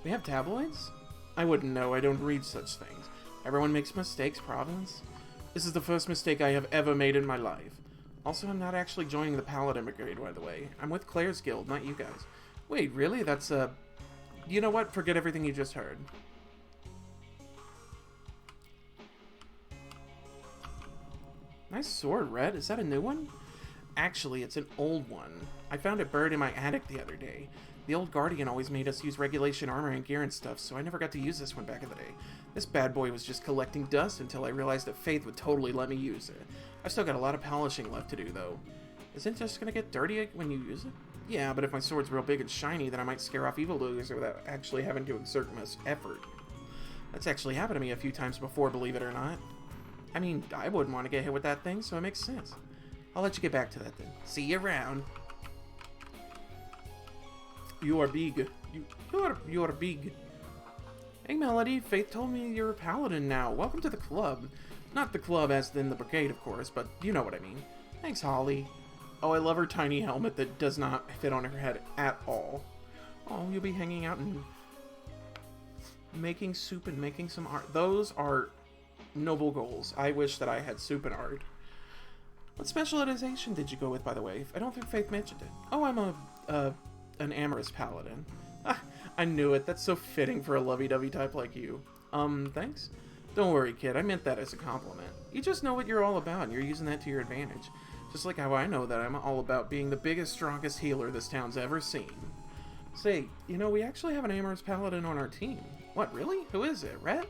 We have tabloids? I wouldn't know, I don't read such things. Everyone makes mistakes, Providence. This is the first mistake I have ever made in my life. Also, I'm not actually joining the Paladin Brigade, by the way. I'm with Claire's guild, not you guys. Wait, really? That's, You know what? Forget everything you just heard. Nice sword, Red. Is that a new one? Actually, it's an old one. I found it buried in my attic the other day. The old Guardian always made us use regulation armor and gear and stuff, so I never got to use this one back in the day. This bad boy was just collecting dust until I realized that Faith would totally let me use it. I've still got a lot of polishing left to do, though. Isn't it just gonna get dirty when you use it? Yeah, but if my sword's real big and shiny, then I might scare off evildoers without actually having to exert much effort. That's actually happened to me a few times before, believe it or not. I mean, I wouldn't want to get hit with that thing, so it makes sense. I'll let you get back to that then. See you around. You are big. You are big. Hey, Melody. Faith told me you're a paladin now. Welcome to the club. Not the club as in the brigade, of course, but you know what I mean. Thanks, Holly. Oh, I love her tiny helmet that does not fit on her head at all. Oh, you'll be hanging out and making soup and making some art. Those are noble goals. I wish that I had soup and art. What specialization did you go with, by the way? I don't think Faith mentioned it. Oh, I'm an amorous paladin. Ah, I knew it. That's so fitting for a lovey-dovey type like you. Thanks? Don't worry, kid. I meant that as a compliment. You just know what you're all about, and you're using that to your advantage. Just like how I know that I'm all about being the biggest, strongest healer this town's ever seen. Say, you know, we actually have an amorous paladin on our team. What, really? Who is it? Rhett?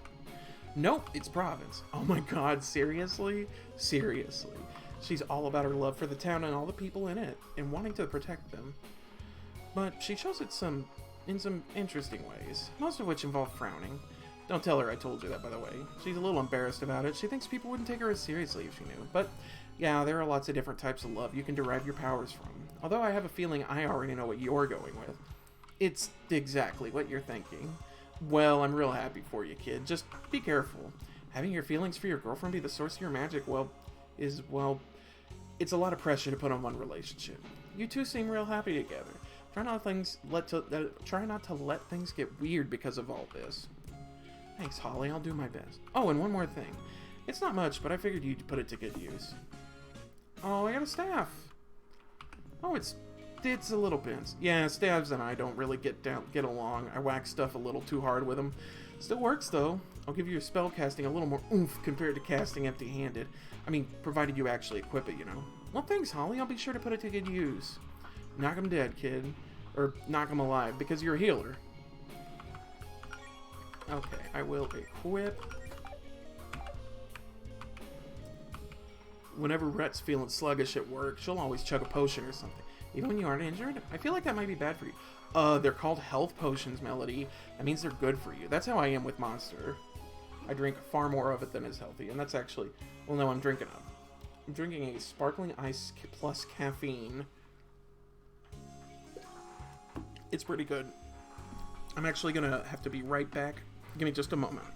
Nope, it's Province. Oh my god, seriously? Seriously. She's all about her love for the town and all the people in it, and wanting to protect them. But she shows it in some interesting ways, most of which involve frowning. Don't tell her I told you that, by the way. She's a little embarrassed about it. She thinks people wouldn't take her as seriously if she knew. But, yeah, there are lots of different types of love you can derive your powers from. Although I have a feeling I already know what you're going with. It's exactly what you're thinking. Well, I'm real happy for you, kid. Just be careful. Having your feelings for your girlfriend be the source of your magic, it's a lot of pressure to put on one relationship. You two seem real happy together. Try not to let things get weird because of all this. Thanks, Holly. I'll do my best. Oh, and one more thing. It's not much, but I figured you'd put it to good use. Oh, I got a staff. Oh, it's a little bent. Yeah, staves and I don't really get along. I whack stuff a little too hard with them. Still works, though. I'll give your spell casting a little more oomph compared to casting empty-handed. I mean, provided you actually equip it, you know. Well, thanks, Holly. I'll be sure to put it to good use. Knock him dead, kid. Or knock him alive, because you're a healer. Okay, I will equip. Whenever Rhett's feeling sluggish at work, she'll always chug a potion or something. Even when you aren't injured? I feel like that might be bad for you. They're called health potions, Melody. That means they're good for you. That's how I am with Monster. I drink far more of it than is healthy, and that's actually, well, no, I'm drinking a sparkling ice plus caffeine. It's pretty good. I'm actually gonna have to be right back. Give me just a moment.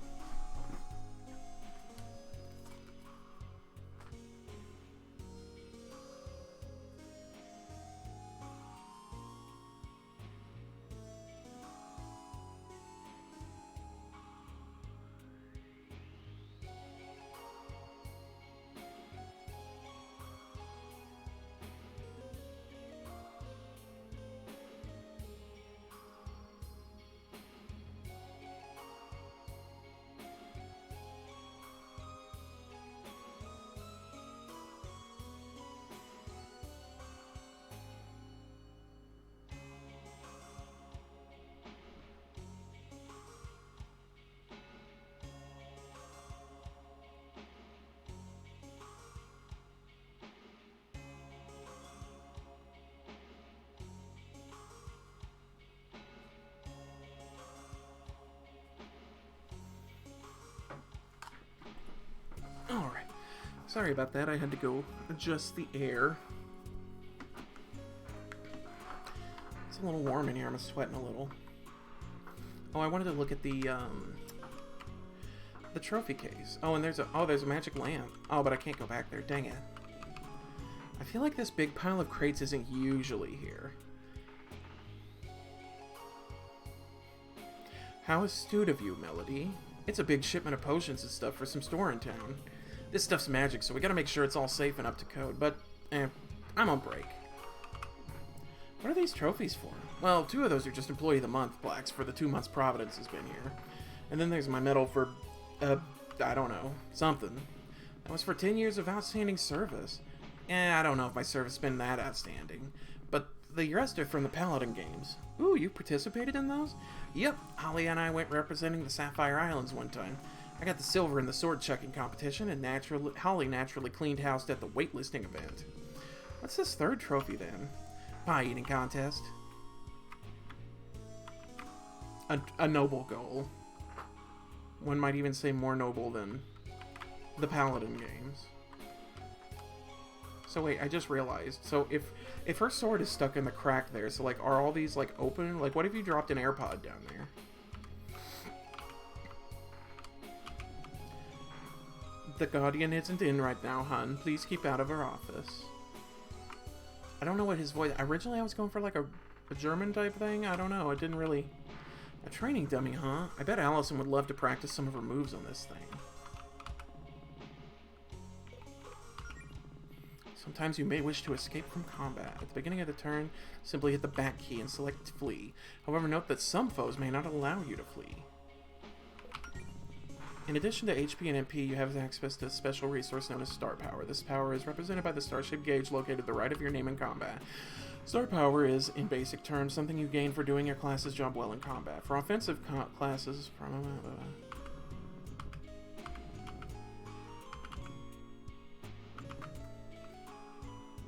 Alright. Sorry about that. I had to go adjust the air. It's a little warm in here. I'm sweating a little. Oh, I wanted to look at the trophy case. Oh, and there's a magic lamp. Oh, but I can't go back there. Dang it. I feel like this big pile of crates isn't usually here. How astute of you, Melody. It's a big shipment of potions and stuff for some store in town. This stuff's magic, so we gotta make sure it's all safe and up to code, but, I'm on break. What are these trophies for? Well, 2 of those are just Employee of the Month plaques for the 2 months Providence has been here. And then there's my medal for, I don't know, something. That was for 10 years of outstanding service. I don't know if my service has been that outstanding. But the rest are from the Paladin games. Ooh, you participated in those? Yep, Holly and I went representing the Sapphire Islands one time. I got the silver in the sword chucking competition, and Holly naturally cleaned house at the waitlisting event. What's this third trophy then? Pie eating contest. A noble goal. One might even say more noble than the Paladin games. So wait, I just realized. So if her sword is stuck in the crack there, so like, are all these like open? Like, what if you dropped an AirPod down there? The Guardian isn't in right now, hun. Please keep out of her office. I don't know what his voice... Originally, I was going for like a German type thing. I don't know. It didn't really... A training dummy, huh? I bet Allison would love to practice some of her moves on this thing. Sometimes you may wish to escape from combat. At the beginning of the turn, simply hit the back key and select flee. However, note that some foes may not allow you to flee. In addition to HP and MP, you have access to a special resource known as Star Power. This power is represented by the star-shaped gauge located to the right of your name in combat. Star Power is, in basic terms, something you gain for doing your class's job well in combat. For offensive classes...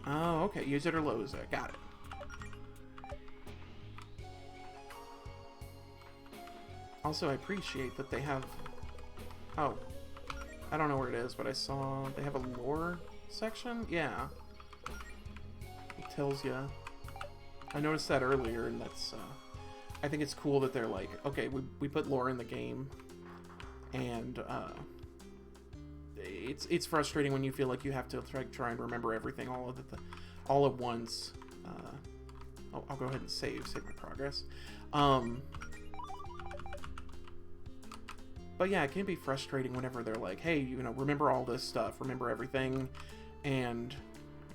Oh, okay. Use it or lose it. Got it. Also, I appreciate that they have... Oh. I don't know where it is, but I saw they have a lore section? Yeah. It tells you. I noticed that earlier, and that's... I think it's cool that they're like, okay, we put lore in the game, and it's frustrating when you feel like you have to try and remember everything all at once. I'll go ahead and save my progress. But yeah, it can be frustrating whenever they're like, hey, you know, remember all this stuff, remember everything, and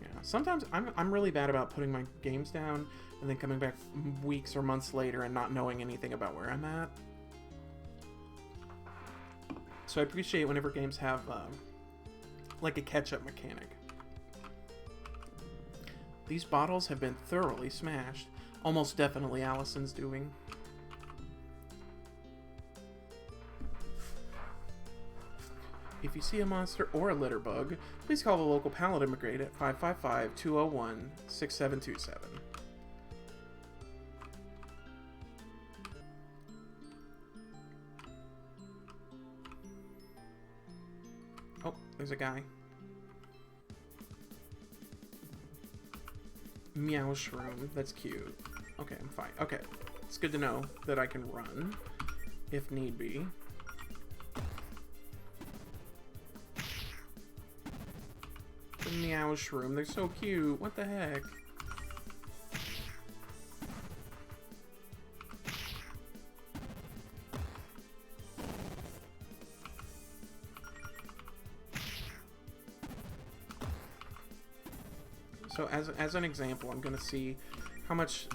yeah, sometimes I'm really bad about putting my games down and then coming back weeks or months later and not knowing anything about where I'm at. So I appreciate whenever games have like a catch-up mechanic. These bottles have been thoroughly smashed. Almost definitely Allison's doing. If you see a monster or a litter bug, please call the local Paladin Brigade at 555-201-6727. there's a guy. Meow shroom. That's cute. Okay, I'm fine. Okay. It's good to know that I can run if need be. The meow shroom. They're so cute. What the heck? So as an example, I'm gonna see how much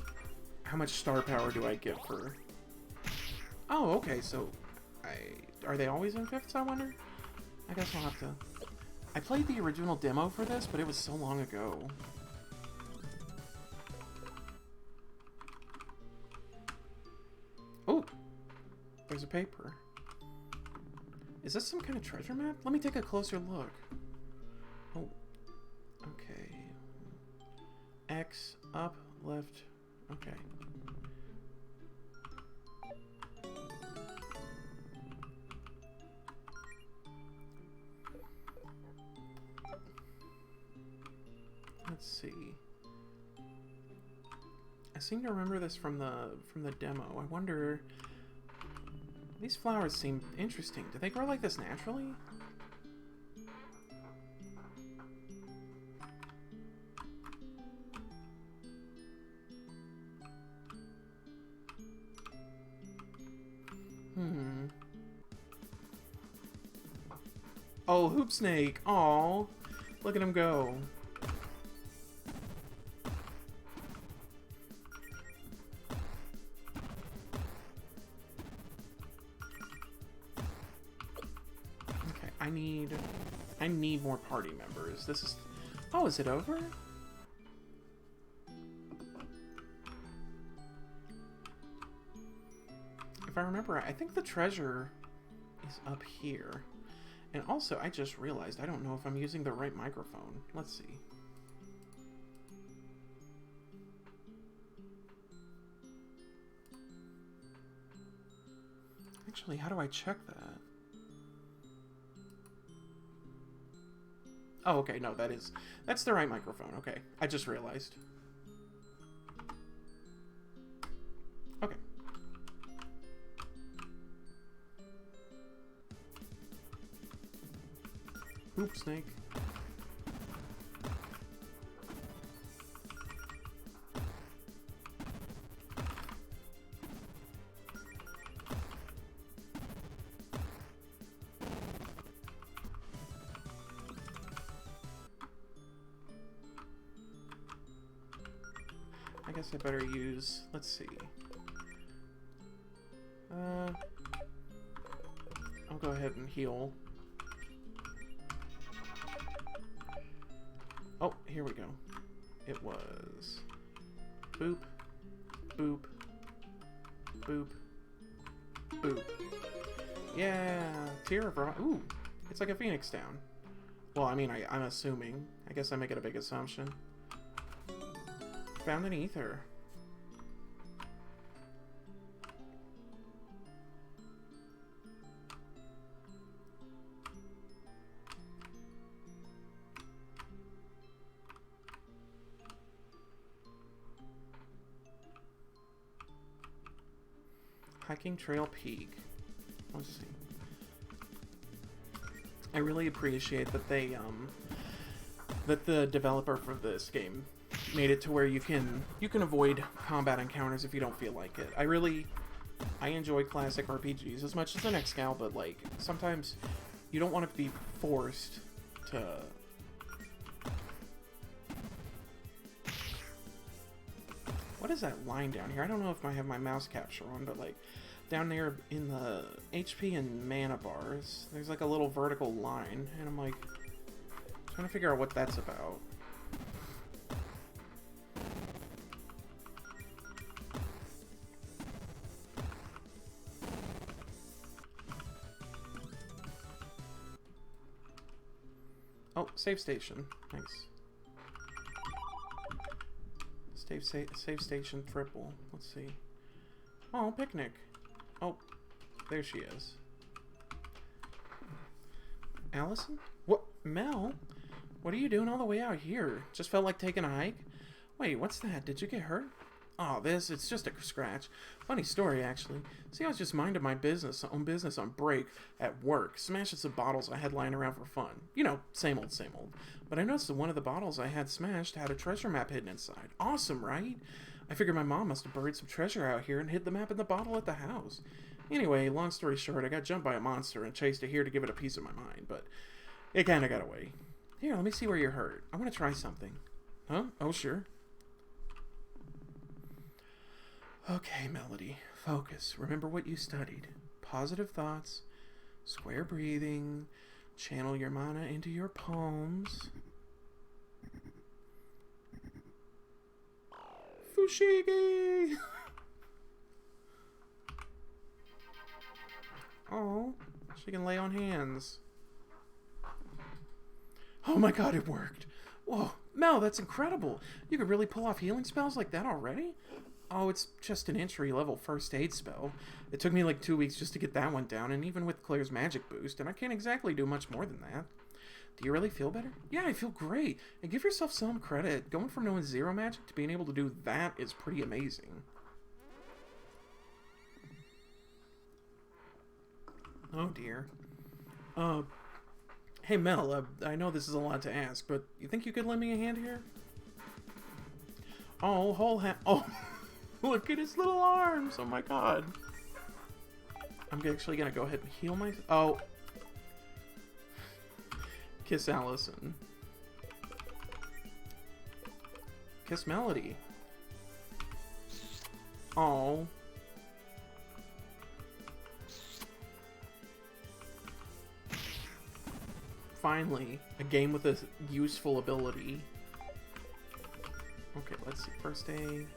star power do I get for. Oh, okay. So, are they always in fifths? I wonder. I guess I'll have to. I played the original demo for this, but it was so long ago. Oh, there's a paper. Is this some kind of treasure map? Let me take a closer look. Oh, okay. X, up, left, okay. Let's see. I seem to remember this from the demo. I wonder, these flowers seem interesting. Do they grow like this naturally? Oh, Hoop Snake. Aw. Look at him go. Okay, I need more party members. This is... Oh, is it over? If I remember, I think the treasure is up here. And also, I just realized I don't know if I'm using the right microphone. Let's see. Actually, how do I check that? Oh, okay, no, that's the right microphone. Okay, I just realized. Okay. Hoop Snake. I guess I better use, let's see. I'll go ahead and heal. Oh, here we go. It was boop, boop, boop, boop. Yeah, Tear of Rock. Ooh, it's like a Phoenix down. Well, I mean, I'm assuming. I guess I make it a big assumption. Found an ether. Hiking Trail Peak. Let's see. I really appreciate that they that the developer for this game made it to where you can avoid combat encounters if you don't feel like it. I enjoy classic RPGs as much as the next gal, but like sometimes you don't want to be forced to what is that line down here? I don't know if I have my mouse capture on, but like down there in the HP and mana bars, there's like a little vertical line, and I'm like trying to figure out what that's about. Oh, save station. Nice. Save station triple. Let's see. Oh, picnic. Oh, there she is. Allison? What? Mel? What are you doing all the way out here? Just felt like taking a hike? Wait, what's that? Did you get hurt? Oh, it's just a scratch. Funny story, actually. See, I was just minding my own business on break at work, smashing some bottles I had lying around for fun. You know, same old, same old. But I noticed that one of the bottles I had smashed had a treasure map hidden inside. Awesome, right? I figured my mom must have buried some treasure out here and hid the map in the bottle at the house. Anyway, long story short, I got jumped by a monster and chased it here to give it a piece of my mind, but it kind of got away. Here, let me see where you're hurt. I want to try something. Huh? Oh, sure. Okay, Melody. Focus. Remember what you studied. Positive thoughts, square breathing, channel your mana into your palms. Fushigi! Oh, she can lay on hands. Oh my god, it worked. Whoa, Mel, that's incredible. You could really pull off healing spells like that already? Oh, it's just an entry-level first aid spell. It took me like 2 weeks just to get that one down, and even with Claire's magic boost, and I can't exactly do much more than that. Do you really feel better? Yeah, I feel great. And give yourself some credit. Going from knowing zero magic to being able to do that is pretty amazing. Oh dear. Hey Mel, I know this is a lot to ask, but you think you could lend me a hand here? Oh, oh, look at his little arms! Oh my god. I'm actually gonna go ahead and heal my... Oh. Kiss Allison. Kiss Melody. Oh. Finally, a game with a useful ability. Okay, let's see. First aid.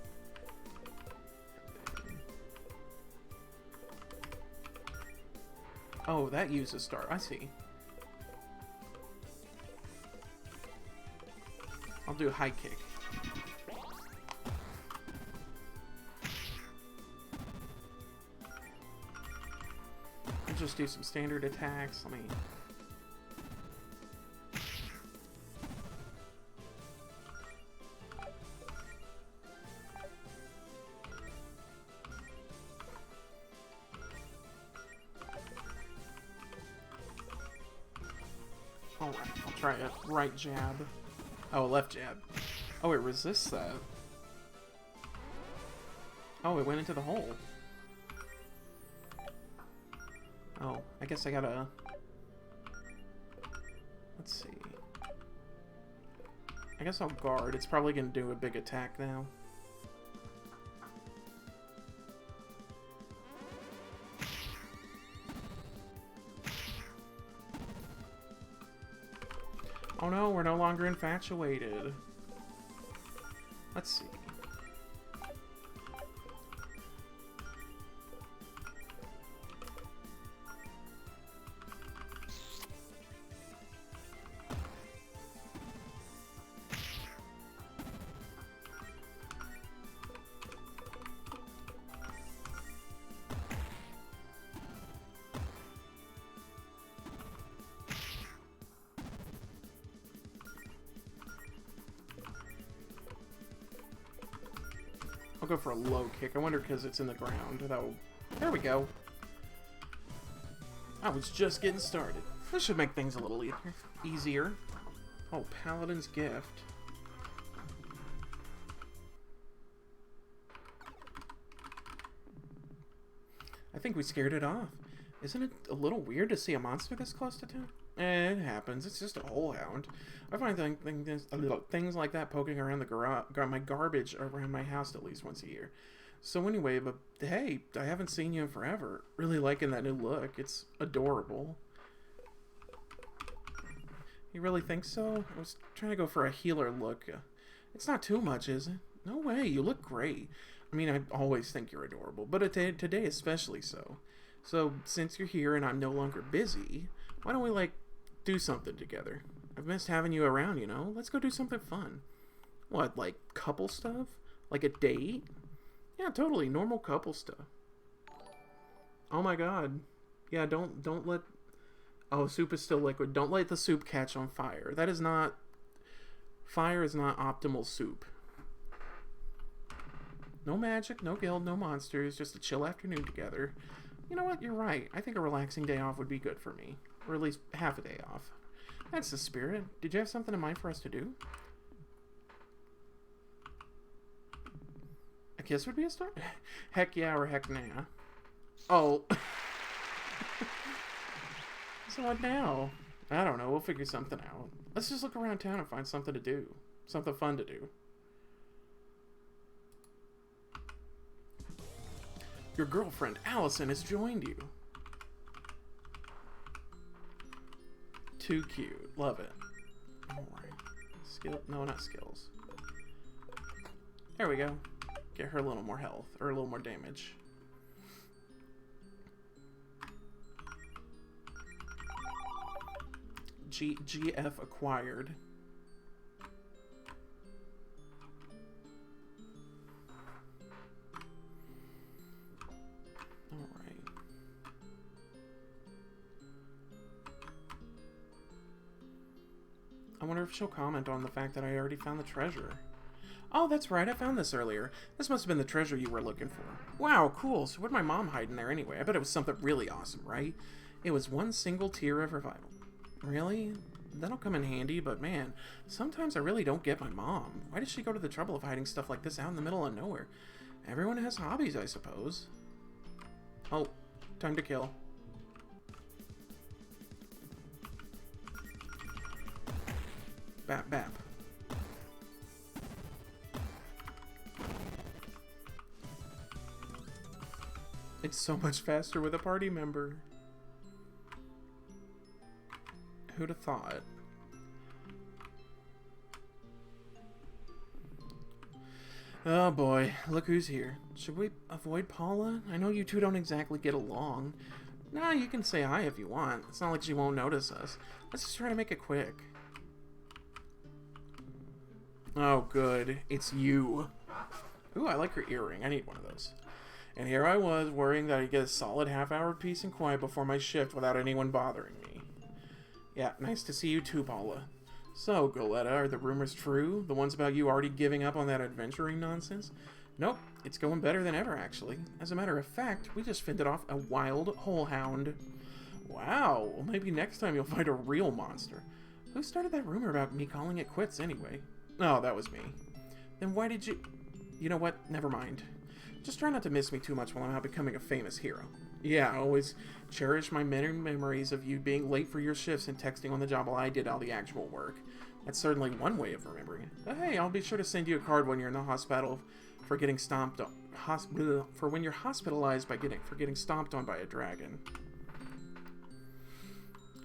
Oh, that uses star. I see. I'll do a high kick. I'll just do some standard attacks. Let me... Alright, I'll try a right jab. Oh, a left jab. Oh, it resists that. Oh, it went into the hole. Oh, I guess I gotta... Let's see. I guess I'll guard. It's probably gonna do a big attack now. Oh no, we're no longer infatuated. Let's see. I'll go for a low kick. I wonder because it's in the ground. There we go. I was just getting started. This should make things a little easier. Oh, Paladin's Gift. I think we scared it off. Isn't it a little weird to see a monster this close to town? It happens. It's just a hole hound. I find things like that poking around the my garbage around my house at least once a year. So anyway, but hey, I haven't seen you in forever. Really liking that new look. It's adorable. You really think so? I was trying to go for a healer look. It's not too much, is it? No way. You look great. I mean, I always think you're adorable, but today especially so. So since you're here and I'm no longer busy, why don't we, like, do something together? I've missed having you around, you know? Let's go do something fun. What, like couple stuff? Like a date? Yeah, totally. Normal couple stuff. Oh my god. Yeah, don't let... Oh, soup is still liquid. Don't let the soup catch on fire. That is not... Fire is not optimal soup. No magic, no guild, no monsters. Just a chill afternoon together. You know what? You're right. I think a relaxing day off would be good for me. Or at least half a day off. That's the spirit. Did you have something in mind for us to do? A kiss would be a start? Heck yeah or heck nah. Oh. So what now? I don't know. We'll figure something out. Let's just look around town and find something to do. Something fun to do. Your girlfriend, Allison, has joined you. Too cute. Love it. Alright. Skill? No, not skills. There we go. Get her a little more health. Or a little more damage. GF acquired. Alright. I wonder if she'll comment on the fact that I already found the treasure. Oh, that's right, I found this earlier. This must have been the treasure you were looking for. Wow, cool. So what'd my mom hide in there anyway? I bet it was something really awesome, right? It was one single tear of revival. Really? That'll come in handy, but man, sometimes I really don't get my mom. Why does she go to the trouble of hiding stuff like this out in the middle of nowhere? Everyone has hobbies, I suppose. Oh, time to kill. Bap, bap. It's so much faster with a party member. Who'd have thought? Oh boy, look who's here. Should we avoid Paula? I know you two don't exactly get along. Nah, you can say hi if you want. It's not like she won't notice us. Let's just try to make it quick. Oh good, it's you. Ooh, I like her earring. I need one of those. And here I was, worrying that I'd get a solid half-hour of peace and quiet before my shift without anyone bothering me. Yeah, nice to see you too, Paula. So, Goletta, are the rumors true? The ones about you already giving up on that adventuring nonsense? Nope, it's going better than ever, actually. As a matter of fact, we just fended off a wild hole hound. Wow, well maybe next time you'll find a real monster. Who started that rumor about me calling it quits, anyway? Oh, that was me. Then why did you... You know what? Never mind. Just try not to miss me too much while I'm out becoming a famous hero. Yeah, I always cherish my many memories of you being late for your shifts and texting on the job while I did all the actual work. That's certainly one way of remembering it. But hey, I'll be sure to send you a card when you're in the hospital for getting stomped on, for when you're hospitalized for getting stomped on by a dragon.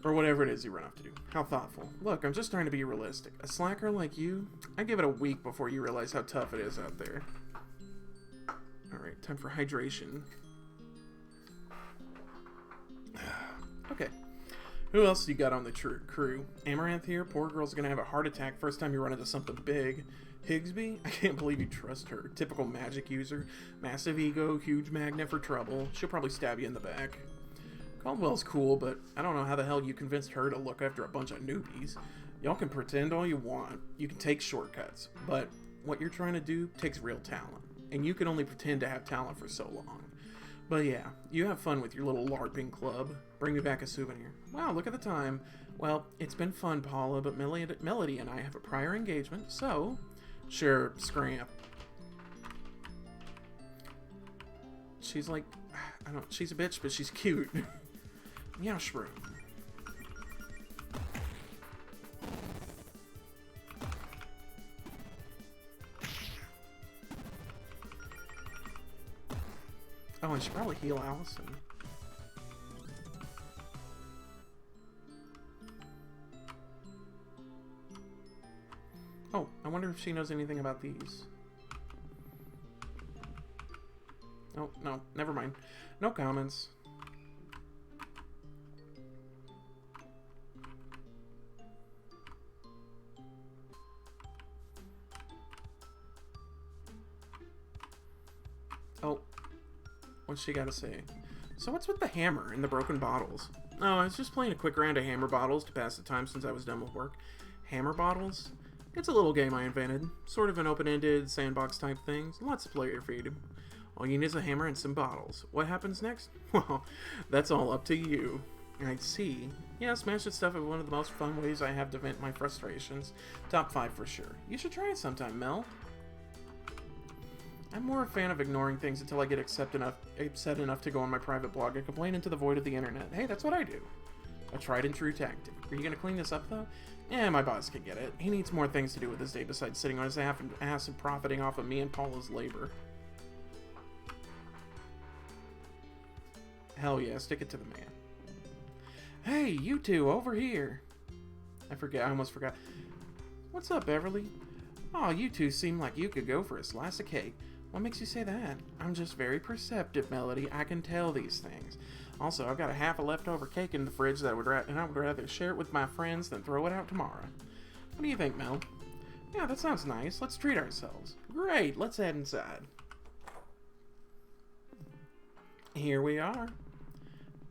Or whatever it is you run off to do. How thoughtful. Look, I'm just trying to be realistic. A slacker like you, I give it a week before you realize how tough it is out there. Alright, time for hydration. Okay. Who else you got on the crew? Amaranth here? Poor girl's gonna have a heart attack first time you run into something big. Higsby? I can't believe you trust her. Typical magic user. Massive ego, huge magnet for trouble. She'll probably stab you in the back. Caldwell's cool, but I don't know how the hell you convinced her to look after a bunch of newbies. Y'all can pretend all you want. You can take shortcuts. But what you're trying to do takes real talent. And you can only pretend to have talent for so long. But yeah, you have fun with your little LARPing club. Bring me back a souvenir. Wow, look at the time. Well, it's been fun, Paula, but Melody and I have a prior engagement, so... Sure, scram. She's like... I don't... She's a bitch, but she's cute. Meow shrew. Oh, and she probably heal Allison. Oh, I wonder if she knows anything about these. Oh, no, never mind. No comments. Oh. What's she gotta say? So what's with the hammer and the broken bottles? Oh, I was just playing a quick round of hammer bottles to pass the time since I was done with work. Hammer bottles? It's a little game I invented. Sort of an open-ended sandbox type thing. Lots of player freedom. All you need is a hammer and some bottles. What happens next? Well, that's all up to you. I see. Yeah, Smash It stuff is one of the most fun ways I have to vent my frustrations. Top 5 for sure. You should try it sometime, Mel. I'm more a fan of ignoring things until I get upset enough to go on my private blog and complain into the void of the internet. Hey, that's what I do. A tried and true tactic. Are you going to clean this up, though? Yeah, my boss can get it. He needs more things to do with his day besides sitting on his ass and profiting off of me and Paula's labor. Hell yeah, stick it to the man. Hey, you two, over here. I almost forgot. What's up, Beverly? Aw, you two seem like you could go for a slice of cake. What makes you say that? I'm just very perceptive, Melody. I can tell these things. Also, I've got a half a leftover cake in the fridge and I would rather share it with my friends than throw it out tomorrow. What do you think, Mel? Yeah, that sounds nice. Let's treat ourselves. Great, let's head inside. Here we are.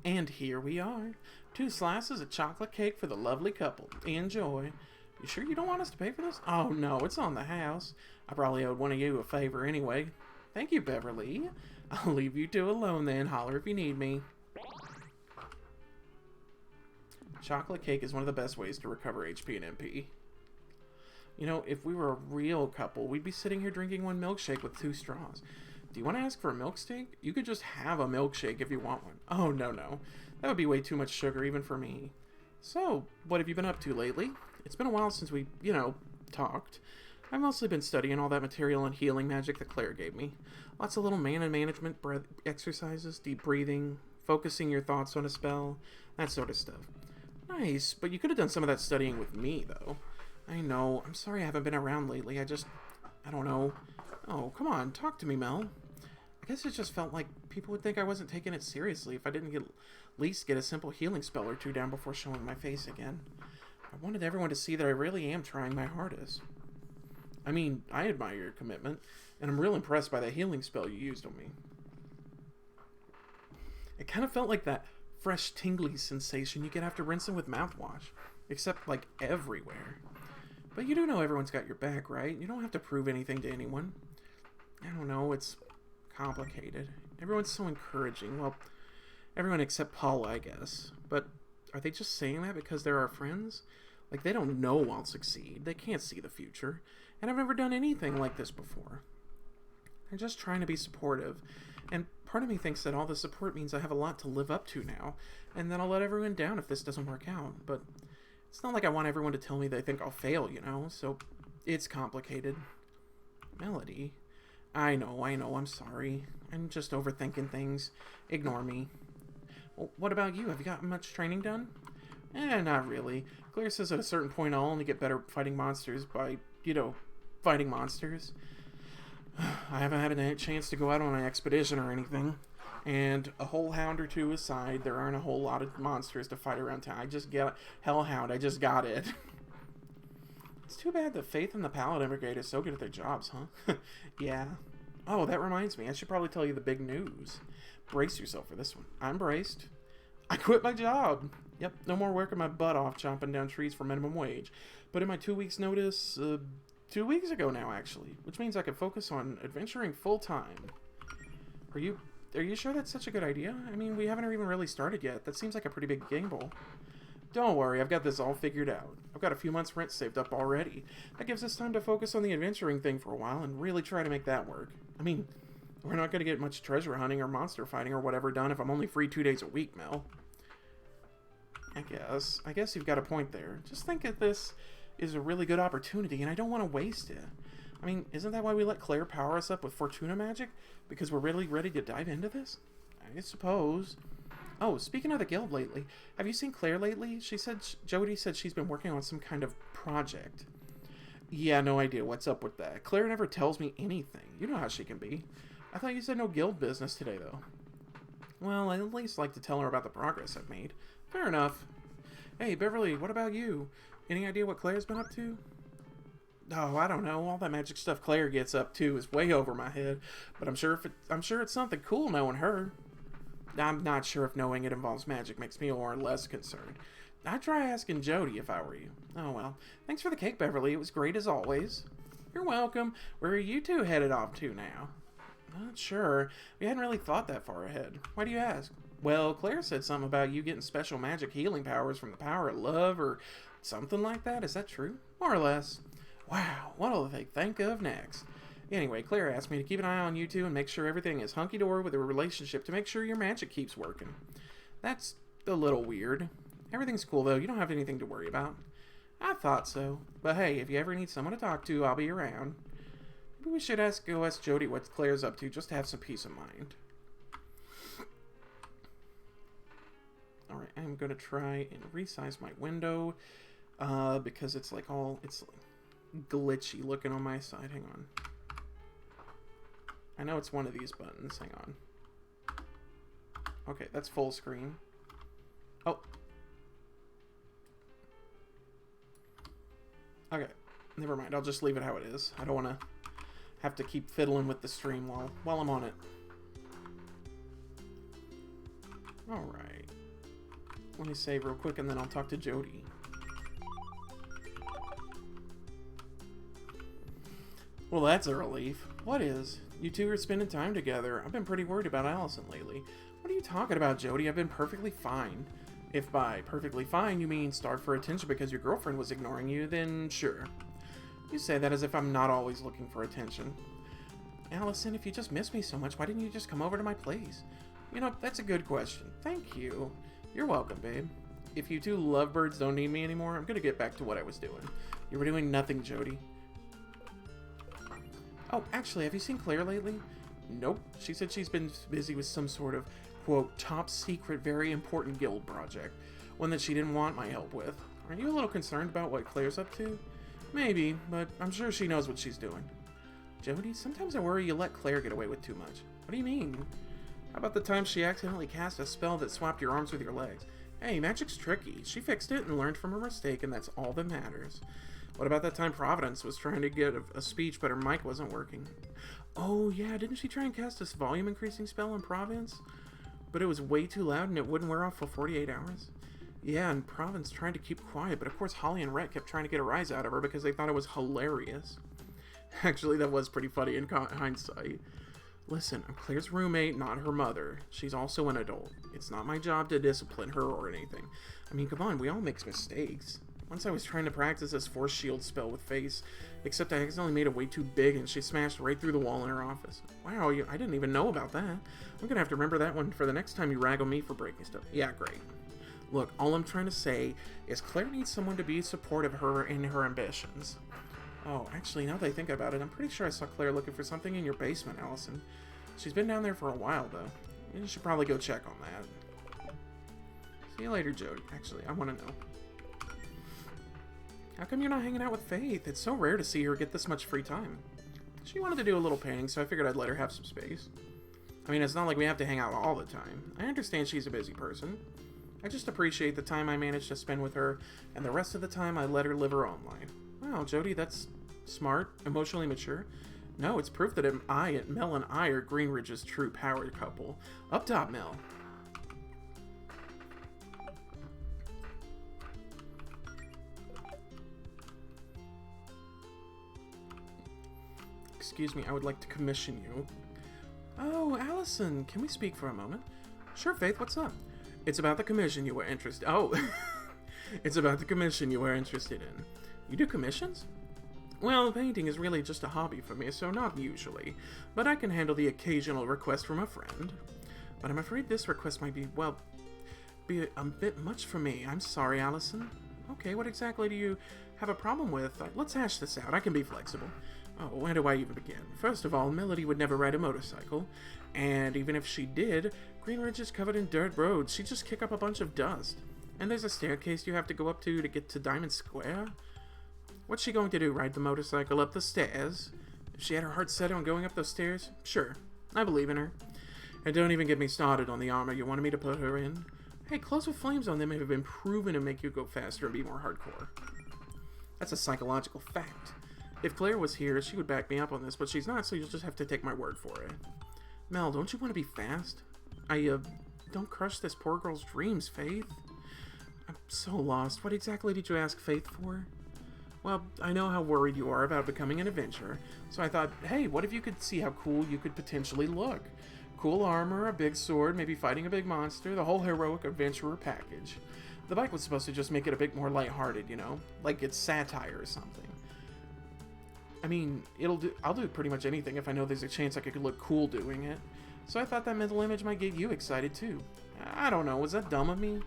And here we are. 2 slices of chocolate cake for the lovely couple. Enjoy. You sure you don't want us to pay for this? Oh no, it's on the house. I probably owed one of you a favor anyway. Thank you, Beverly. I'll leave you two alone then. Holler if you need me. Chocolate cake is one of the best ways to recover HP and MP. You know, if we were a real couple, we'd be sitting here drinking one milkshake with 2 straws. Do you want to ask for a milkshake? You could just have a milkshake if you want one. Oh, no. That would be way too much sugar even for me. So, what have you been up to lately? It's been a while since we, talked. I've mostly been studying all that material and healing magic that Claire gave me. Lots of little mana management exercises, deep breathing, focusing your thoughts on a spell, that sort of stuff. Nice, but you could have done some of that studying with me, though. I know. I'm sorry I haven't been around lately. I don't know. Oh, come on. Talk to me, Mel. I guess it just felt like people would think I wasn't taking it seriously if I didn't at least get a simple healing spell or 2 down before showing my face again. I wanted everyone to see that I really am trying my hardest. I mean, I admire your commitment, and I'm real impressed by the healing spell you used on me. It kind of felt like that fresh tingly sensation you get after rinsing with mouthwash, except like everywhere. But you do know everyone's got your back, right? You don't have to prove anything to anyone. I don't know, it's complicated. Everyone's so encouraging. Well, everyone except Paula, I guess. But are they just saying that because they're our friends? Like, they don't know I'll succeed. They can't see the future. And I've never done anything like this before. They're just trying to be supportive. And part of me thinks that all the support means I have a lot to live up to now. And then I'll let everyone down if this doesn't work out. But it's not like I want everyone to tell me they think I'll fail, So it's complicated. Melody. I know, I'm sorry. I'm just overthinking things. Ignore me. Well, what about you? Have you gotten much training done? Not really. Claire says at a certain point I'll only get better fighting monsters by, fighting monsters. I haven't had a chance to go out on an expedition or anything. And a whole hound or 2 aside, there aren't a whole lot of monsters to fight around town. I just get Hellhound. I just got it. It's too bad that Faith and the Paladin Brigade is so good at their jobs, huh? Yeah. Oh, that reminds me. I should probably tell you the big news. Brace yourself for this one. I'm braced. I quit my job. Yep, no more working my butt off chomping down trees for minimum wage. But in my 2 weeks notice, 2 weeks ago now, actually. Which means I can focus on adventuring full time. Are you sure that's such a good idea? I mean, we haven't even really started yet. That seems like a pretty big gamble. Don't worry, I've got this all figured out. I've got a few months' rent saved up already. That gives us time to focus on the adventuring thing for a while and really try to make that work. I mean, we're not going to get much treasure hunting or monster fighting or whatever done if I'm only free 2 days a week, Mel. I guess you've got a point there. Just think that this is a really good opportunity and I don't want to waste it. I mean, isn't that why we let Claire power us up with Fortuna magic? Because we're really ready to dive into this? I suppose. Oh, speaking of the guild lately, have you seen Claire lately? Jody said she's been working on some kind of project. Yeah, no idea what's up with that. Claire never tells me anything. You know how she can be. I thought you said no guild business today, though. Well, I at least like to tell her about the progress I've made. Fair enough. Hey, Beverly, what about you? Any idea what Claire's been up to? Oh, I don't know. All that magic stuff Claire gets up to is way over my head. But I'm sure it's something cool knowing her. I'm not sure if knowing it involves magic makes me more or less concerned. I'd try asking Jody if I were you. Oh well. Thanks for the cake, Beverly. It was great as always. You're welcome. Where are you two headed off to now? Not sure. We hadn't really thought that far ahead. Why do you ask? Well, Claire said something about you getting special magic healing powers from the power of love or something like that. Is that true? More or less. Wow, what'll they think of next? Anyway, Claire asked me to keep an eye on you two and make sure everything is hunky-dory with your relationship to make sure your magic keeps working. That's a little weird. Everything's cool, though. You don't have anything to worry about. I thought so. But hey, if you ever need someone to talk to, I'll be around. Maybe we should go ask Jody what Claire's up to just to have some peace of mind. Alright, I'm going to try and resize my window because it's like it's glitchy looking on my side. Hang on. I know it's one of these buttons. Hang on. Okay, that's full screen. Oh. Okay, never mind. I'll just leave it how it is. I don't want to have to keep fiddling with the stream while I'm on it. Alright. Let me save real quick and then I'll talk to Jody. Well, that's a relief. What is? You two are spending time together. I've been pretty worried about Allison lately. What are you talking about, Jody? I've been perfectly fine. If by perfectly fine you mean starved for attention because your girlfriend was ignoring you, then sure. You say that as if I'm not always looking for attention. Allison, if you just miss me so much, why didn't you just come over to my place? You know, that's a good question. Thank you. You're welcome, babe. If you two lovebirds don't need me anymore, I'm gonna get back to what I was doing. You were doing nothing, Jody. Oh, actually, have you seen Claire lately? Nope. She said she's been busy with some sort of, quote, top secret, very important guild project. One that she didn't want my help with. Are you a little concerned about what Claire's up to? Maybe, but I'm sure she knows what she's doing. Jody, sometimes I worry you let Claire get away with too much. What do you mean? How about the time she accidentally cast a spell that swapped your arms with your legs? Hey, magic's tricky. She fixed it and learned from her mistake, and that's all that matters. What about that time Providence was trying to get a speech, but her mic wasn't working? Oh, yeah, didn't she try and cast this volume-increasing spell on Providence? But it was way too loud and it wouldn't wear off for 48 hours? Yeah, and Providence tried to keep quiet, but of course Holly and Rhett kept trying to get a rise out of her because they thought it was hilarious. Actually, that was pretty funny in hindsight. Listen, I'm Claire's roommate, not her mother. She's also an adult. It's not my job to discipline her or anything. I mean, come on, we all make mistakes. Once I was trying to practice this force shield spell with Face, except I accidentally made it way too big and she smashed right through the wall in her office. Wow, I didn't even know about that. I'm gonna have to remember that one for the next time you rag on me for breaking stuff. Yeah, great. Look, all I'm trying to say is Claire needs someone to be supportive of her in her ambitions. Oh, actually, now that I think about it, I'm pretty sure I saw Claire looking for something in your basement, Allison. She's been down there for a while, though. You should probably go check on that. See you later, Jody. Actually, I want to know. How come you're not hanging out with Faith? It's so rare to see her get this much free time. She wanted to do a little painting, so I figured I'd let her have some space. I mean, it's not like we have to hang out all the time. I understand she's a busy person. I just appreciate the time I managed to spend with her, and the rest of the time I let her live her own life. Wow, Jody, that's smart, emotionally mature. No, it's proof that Mel and I are Greenridge's true power couple. Up top, Mel. Excuse me, I would like to commission you. Oh, Allison, can we speak for a moment? Sure, Faith, what's up? It's about the commission you were interested... Oh! It's about the commission you were interested in. You do commissions? Well, painting is really just a hobby for me, so not usually. But I can handle the occasional request from a friend. But I'm afraid this request might be, well, be a bit much for me. I'm sorry, Allison. Okay, what exactly do you have a problem with? Let's hash this out. I can be flexible. Oh, where do I even begin? First of all, Melody would never ride a motorcycle. And even if she did, Greenridge is covered in dirt roads. She'd just kick up a bunch of dust. And there's a staircase you have to go up to get to Diamond Square. What's she going to do, ride the motorcycle up the stairs? If she had her heart set on going up those stairs, sure, I believe in her. And don't even get me started on the armor you wanted me to put her in. Hey, clothes with flames on them have been proven to make you go faster and be more hardcore. That's a psychological fact. If Claire was here, she would back me up on this, but she's not, so you'll just have to take my word for it. Mel, don't you want to be fast? I don't crush this poor girl's dreams, Faith. I'm so lost. What exactly did you ask Faith for? Well, I know how worried you are about becoming an adventurer, so I thought, hey, what if you could see how cool you could potentially look? Cool armor, a big sword, maybe fighting a big monster, the whole heroic adventurer package. The bike was supposed to just make it a bit more lighthearted, you know? Like it's satire or something. I mean, I'll do pretty much anything if I know there's a chance I could look cool doing it. So I thought that mental image might get you excited too. I don't know, was that dumb of me?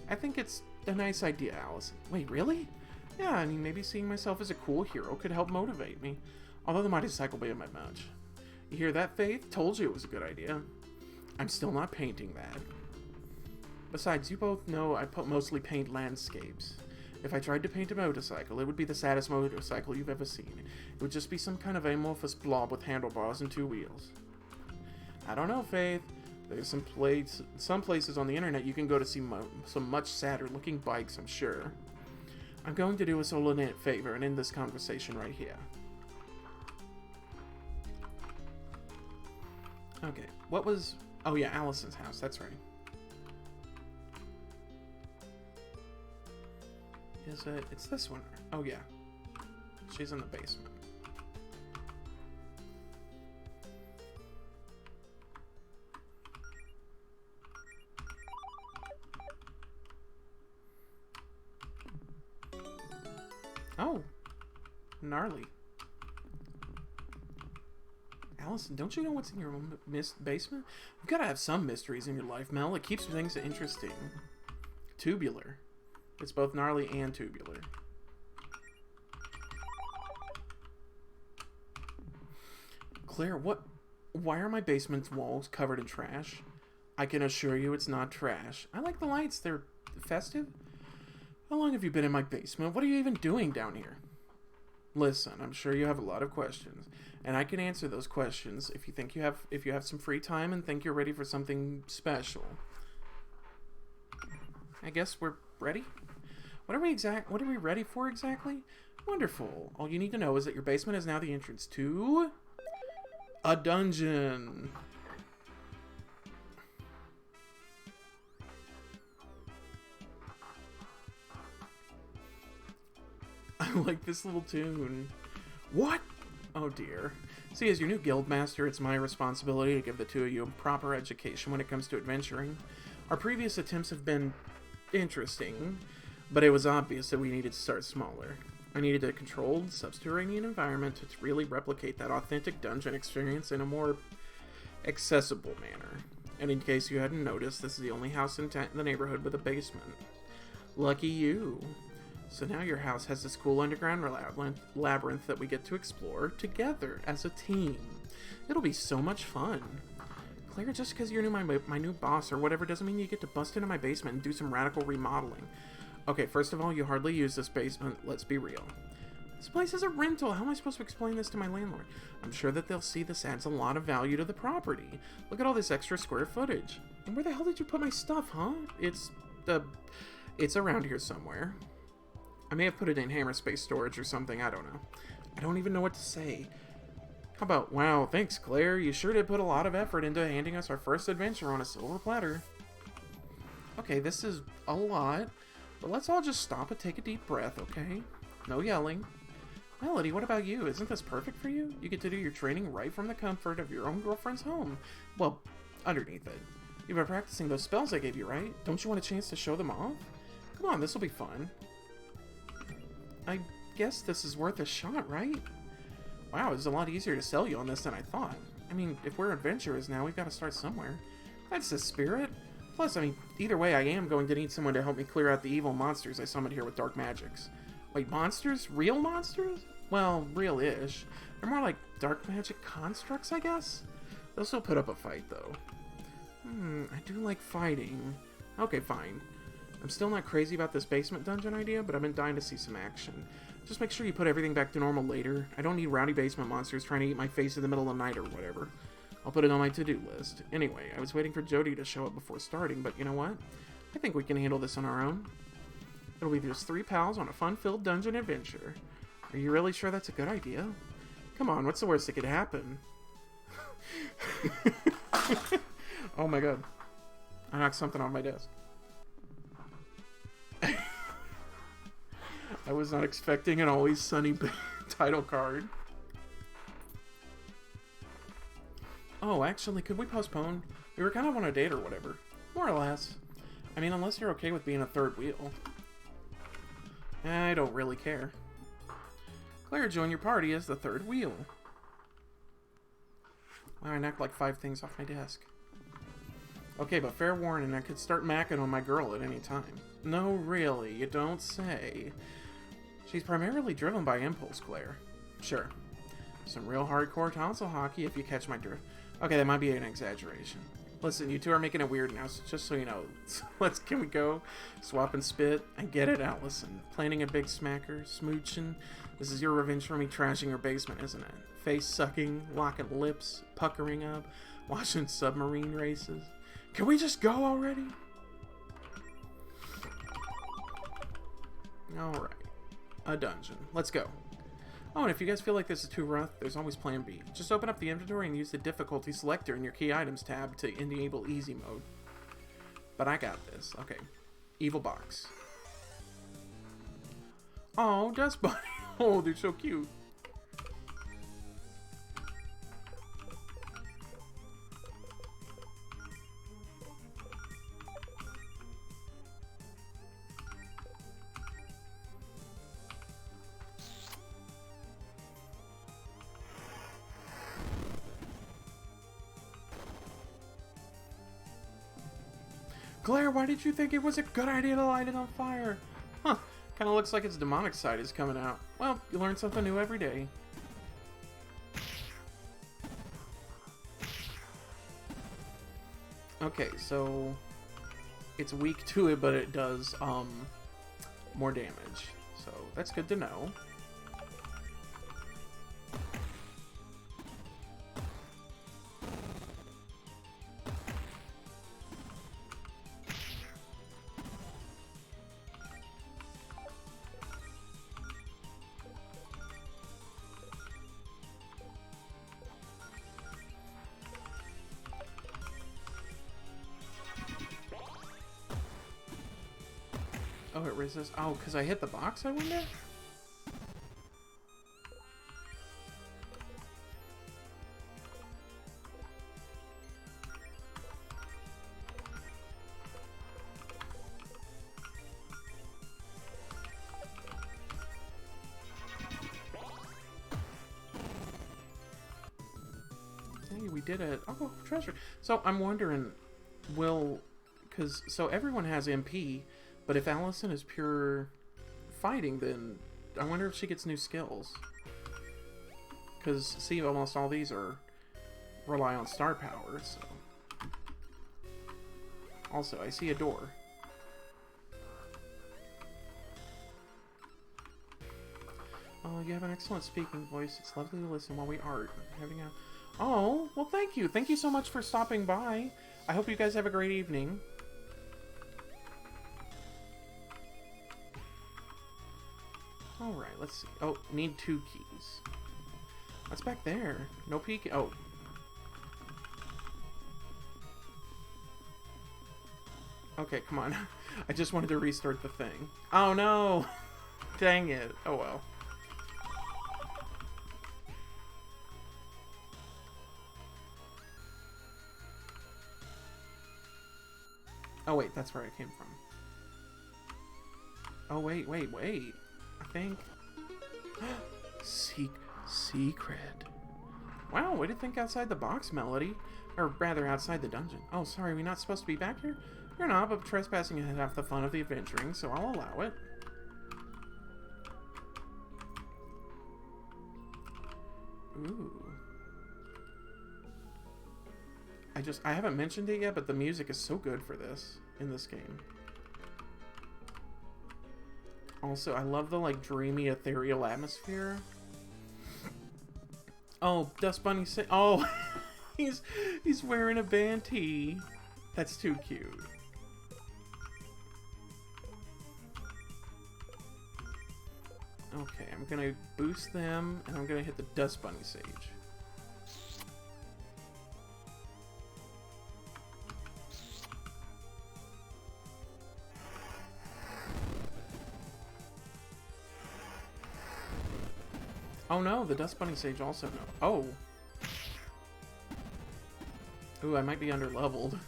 I think it's a nice idea, Allison. Wait, really? Yeah, I mean, maybe seeing myself as a cool hero could help motivate me. Although the motorcycle be a bit much. You hear that, Faith? Told you it was a good idea. I'm still not painting that. Besides, you both know I mostly paint landscapes. If I tried to paint a motorcycle, it would be the saddest motorcycle you've ever seen. It would just be some kind of amorphous blob with handlebars and 2 wheels. I don't know, Faith. There's some places on the internet you can go to see some much sadder looking bikes, I'm sure. I'm going to do us all a favor and end this conversation right here. Okay, what was... Oh yeah, Allison's house, that's right. Is it... It's this one. Oh yeah. She's in the basement. Oh. Gnarly. Allison, don't you know what's in your basement? You've got to have some mysteries in your life, Mel. It keeps things interesting. Tubular. It's both gnarly and tubular. Claire, why are my basement's walls covered in trash? I can assure you it's not trash. I like the lights. They're festive. How long have you been in my basement? What are you even doing down here? Listen, I'm sure you have a lot of questions, and I can answer those questions if you have some free time and think you're ready for something special. I guess we're ready? What are we ready for exactly? Wonderful. All you need to know is that your basement is now the entrance to a dungeon. I like this little tune. What? Oh dear. See, as your new guild master, it's my responsibility to give the two of you a proper education when it comes to adventuring. Our previous attempts have been interesting, but it was obvious that we needed to start smaller. I needed a controlled, subterranean environment to really replicate that authentic dungeon experience in a more accessible manner. And in case you hadn't noticed, this is the only house in the neighborhood with a basement. Lucky you. So now your house has this cool underground labyrinth that we get to explore together as a team. It'll be so much fun. Claire, just because you're my new boss or whatever doesn't mean you get to bust into my basement and do some radical remodeling. Okay, first of all, you hardly use this basement, let's be real. This place is a rental. How am I supposed to explain this to my landlord? I'm sure that they'll see this adds a lot of value to the property. Look at all this extra square footage. And where the hell did you put my stuff, huh? It's around here somewhere. I may have put it in hammer space storage or something, I don't know. I don't even know what to say. How about, wow, thanks Claire, you sure did put a lot of effort into handing us our first adventure on a silver platter. Okay, this is a lot, but let's all just stop and take a deep breath, okay? No yelling. Melody, what about you? Isn't this perfect for you? You get to do your training right from the comfort of your own girlfriend's home. Well, underneath it. You've been practicing those spells I gave you, right? Don't you want a chance to show them off? Come on, this will be fun. I guess this is worth a shot, right? Wow, it's a lot easier to sell you on this than I thought. I mean, if we're adventurers now, we've got to start somewhere. That's the spirit. Plus, I mean, either way, I am going to need someone to help me clear out the evil monsters I summoned here with dark magics. Wait, monsters? Real monsters? Well, real-ish. They're more like dark magic constructs, I guess? They'll still put up a fight, though. I do like fighting. Okay, fine. I'm still not crazy about this basement dungeon idea, but I've been dying to see some action. Just make sure you put everything back to normal later. I don't need rowdy basement monsters trying to eat my face in the middle of the night or whatever. I'll put it on my to-do list. Anyway, I was waiting for Jody to show up before starting, but you know what? I think we can handle this on our own. It'll be just 3 pals on a fun-filled dungeon adventure. Are you really sure that's a good idea? Come on, what's the worst that could happen? Oh my god. I knocked something off my desk. I was not expecting an Always Sunny title card. Oh, actually, could we postpone? We were kind of on a date or whatever. More or less. I mean, unless you're okay with being a third wheel. I don't really care. Claire, join your party as the third wheel. Wow, I knocked like 5 things off my desk. Okay, but fair warning, I could start macking on my girl at any time. No, really, you don't say. She's primarily driven by impulse, Claire. Sure. Some real hardcore tonsil hockey, if you catch my drift. Okay, that might be an exaggeration. Listen, you two are making it weird now, so just so you know. Can we go? Swap and spit? I get it, Allison. Planning a big smacker, smooching. This is your revenge for me trashing your basement, isn't it? Face sucking, locking lips, puckering up, watching submarine races. Can we just go already? Alright. A dungeon. Let's go. Oh, and if you guys feel like this is too rough, there's always plan B. Just open up the inventory and use the difficulty selector in your key items tab to enable easy mode. But I got this. Okay. Evil box. Oh, Dust Bunny. Oh, they're so cute. Claire, why did you think it was a good idea to light it on fire? Huh, kinda looks like its demonic side is coming out. Well, you learn something new every day. Okay, so it's weak to it, but it does more damage. So that's good to know. Oh, it resists. Oh, because I hit the box, I wonder? Hey, we did it. Oh, treasure. So I'm wondering, so everyone has MP. But if Allison is pure fighting, then I wonder if she gets new skills. Because, see, almost all these rely on star power, so. Also, I see a door. Oh, you have an excellent speaking voice. It's lovely to listen while we art. Having a... Oh, well, thank you. Thank you so much for stopping by. I hope you guys have a great evening. Alright, let's see. Oh, need 2 keys. What's back there? No peek. Oh. Okay, come on. I just wanted to restart the thing. Oh no! Dang it. Oh well. Oh wait, that's where I came from. Oh wait. I think. Secret. Wow, way to think outside the box, Melody. Or rather, outside the dungeon. Oh, sorry, we're not supposed to be back here? You're not, but trespassing is half the fun of the adventuring, so I'll allow it. Ooh. I haven't mentioned it yet, but the music is so good for this, in this game. Also, I love the, like, dreamy, ethereal atmosphere. Oh, Dust Bunny oh, he's wearing a band tee. That's too cute. Okay, I'm gonna boost them, and I'm gonna hit the Dust Bunny Sage. Oh no, the Dust Bunny Sage also no. Oh. Ooh, I might be under leveled.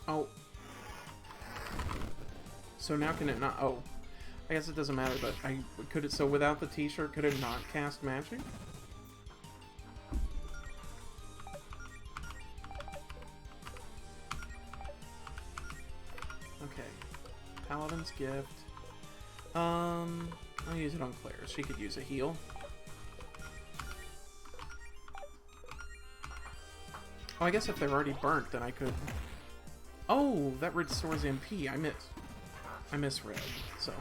Oh. So now can it not... Oh. I guess it doesn't matter, but I... Could it... So without the t-shirt, could it not cast magic? Okay. Paladin's Gift. I'll use it on Claire. She could use a heal. Oh, I guess if they're already burnt, then I could... Oh, that restores MP. I misread. So,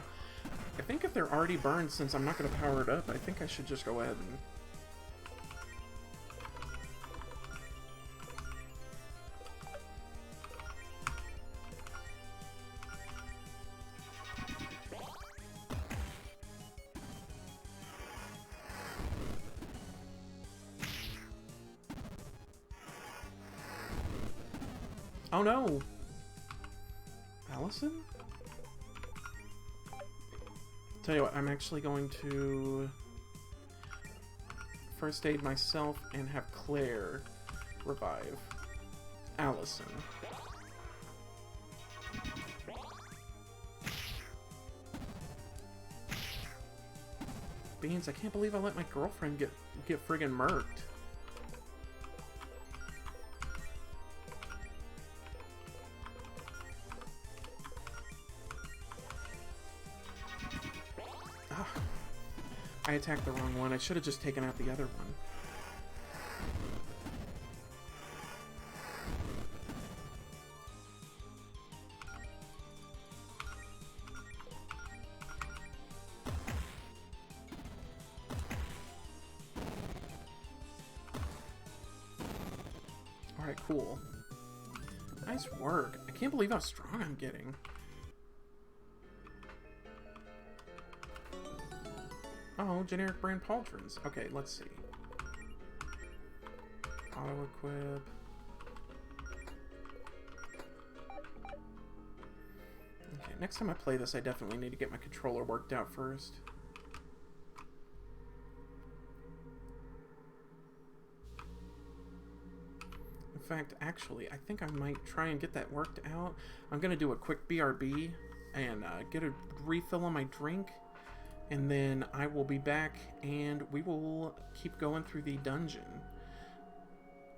I think if they're already burned, since I'm not going to power it up, I think I should just go ahead and... Oh no! Allison? Tell you what, I'm actually going to first aid myself and have Claire revive Allison. Beans, I can't believe I let my girlfriend get friggin' murked. I attacked the wrong one. I should have just taken out the other one. Alright, cool. Nice work. I can't believe how strong I'm getting. Oh, generic brand pauldrons. Okay, let's see. Auto-equip. Okay, next time I play this, I definitely need to get my controller worked out first. In fact, actually, I think I might try and get that worked out. I'm going to do a quick BRB and get a refill on my drink. And then I will be back, and we will keep going through the dungeon.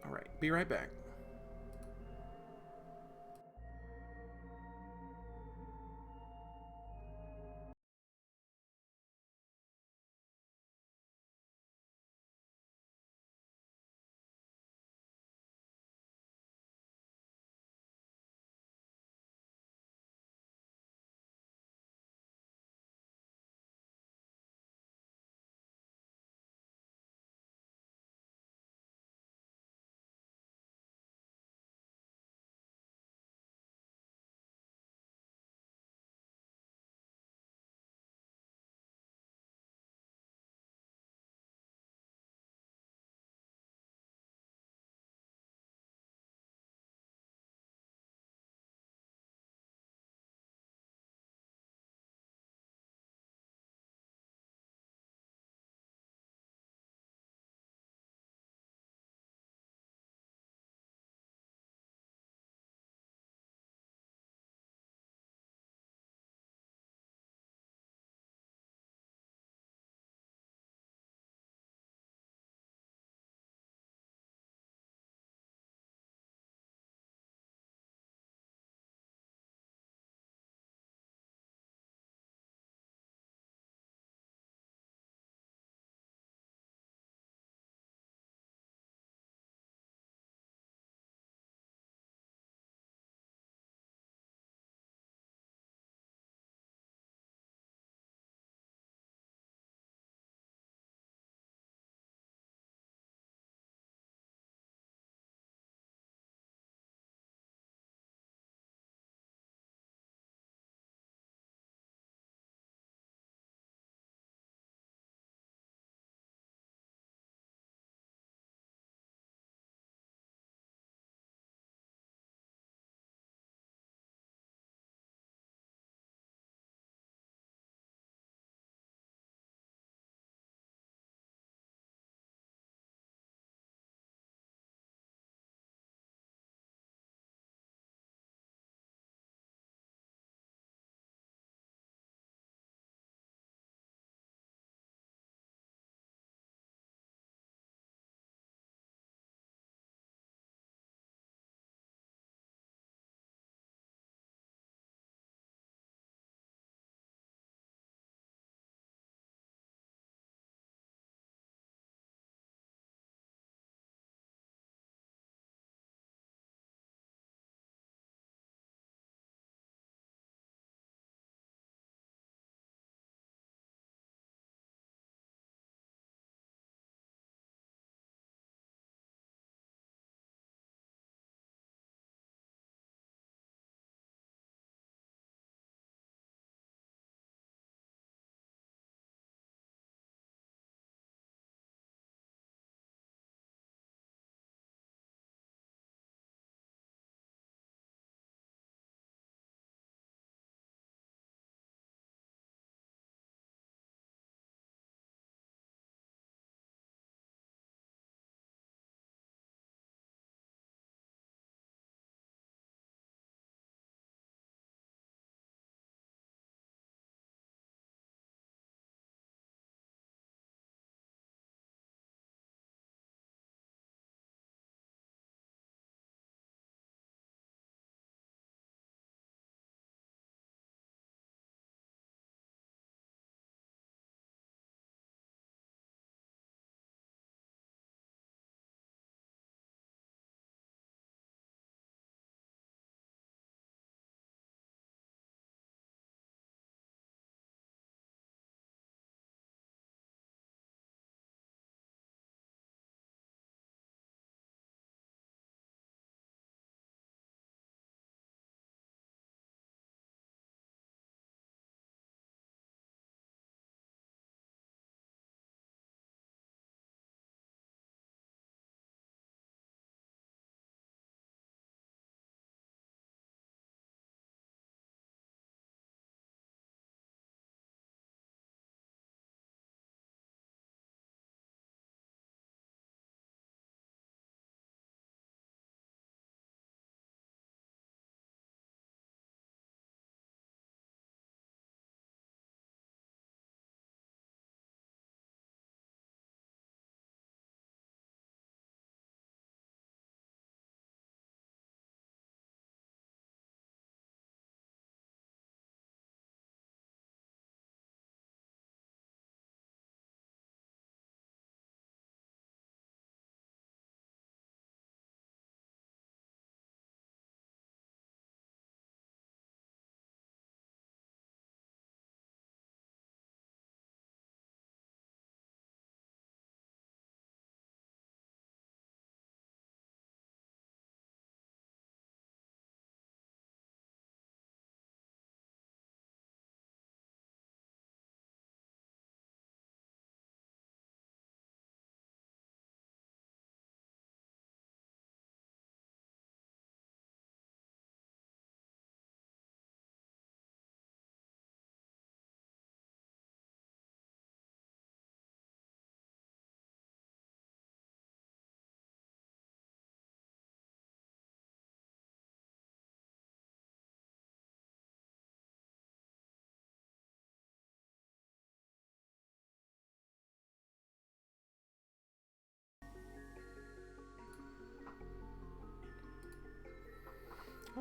Alright, be right back.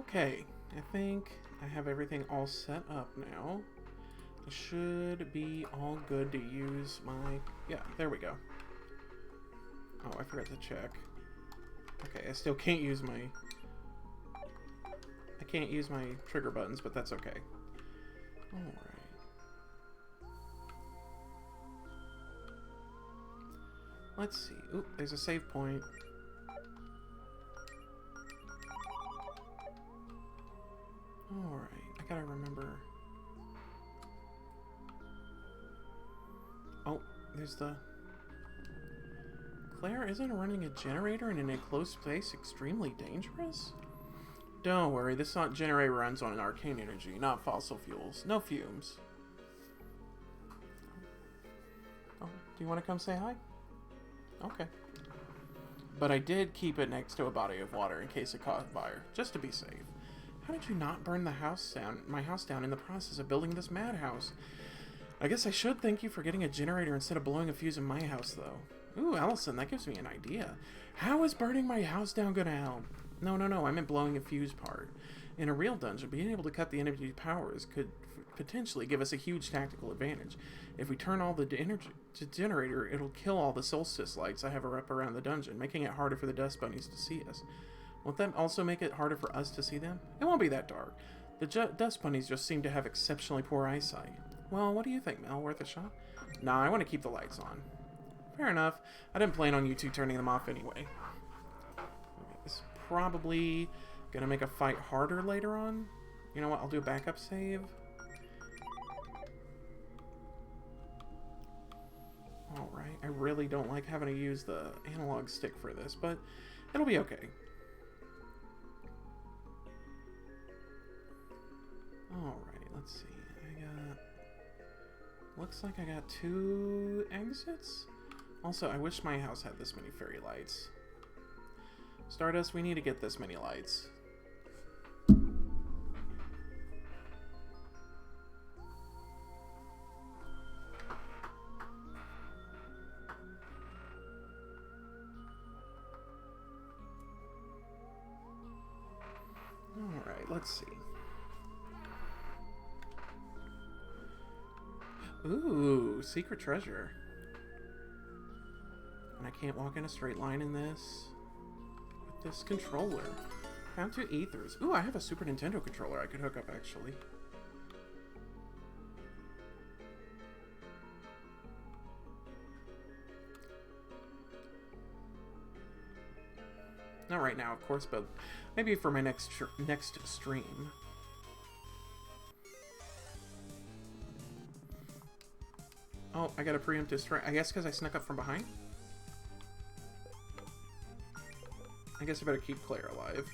Okay, I think I have everything all set up now. I should be all good to use my... Yeah, there we go. Oh, I forgot to check. Okay, I still can't use my... I can't use my trigger buttons, but that's okay. Alright. Let's see. Oop, there's a save point. Alright, I gotta remember. Oh, there's the... Claire, isn't running a generator in an enclosed space extremely dangerous? Don't worry, this generator runs on an arcane energy, not fossil fuels. No fumes. Oh, do you want to come say hi? Okay. But I did keep it next to a body of water in case it caught fire, just to be safe. How did you not burn the house down, my house down in the process of building this madhouse? I guess I should thank you for getting a generator instead of blowing a fuse in my house, though. Ooh, Allison, that gives me an idea. How is burning my house down gonna help? No, I meant blowing a fuse part. In a real dungeon, being able to cut the energy powers could potentially give us a huge tactical advantage. If we turn all the energy to generator, it'll kill all the solstice lights I have up around the dungeon, making it harder for the dust bunnies to see us. Won't that also make it harder for us to see them? It won't be that dark. The dust bunnies just seem to have exceptionally poor eyesight. Well, what do you think, Mel? Worth a shot? Nah, I want to keep the lights on. Fair enough. I didn't plan on you two turning them off anyway. Okay, this is probably gonna make a fight harder later on. You know what? I'll do a backup save. Alright, I really don't like having to use the analog stick for this, but it'll be okay. Alright, let's see. Looks like I got 2 exits? Also, I wish my house had this many fairy lights. Stardust, we need to get this many lights. Alright, let's see. Ooh, secret treasure. And I can't walk in a straight line in this. With this controller. Found 2 ethers. Ooh, I have a Super Nintendo controller I could hook up, actually. Not right now, of course, but maybe for my next stream. Oh, I got a preemptive strike. I guess because I snuck up from behind? I guess I better keep Claire alive.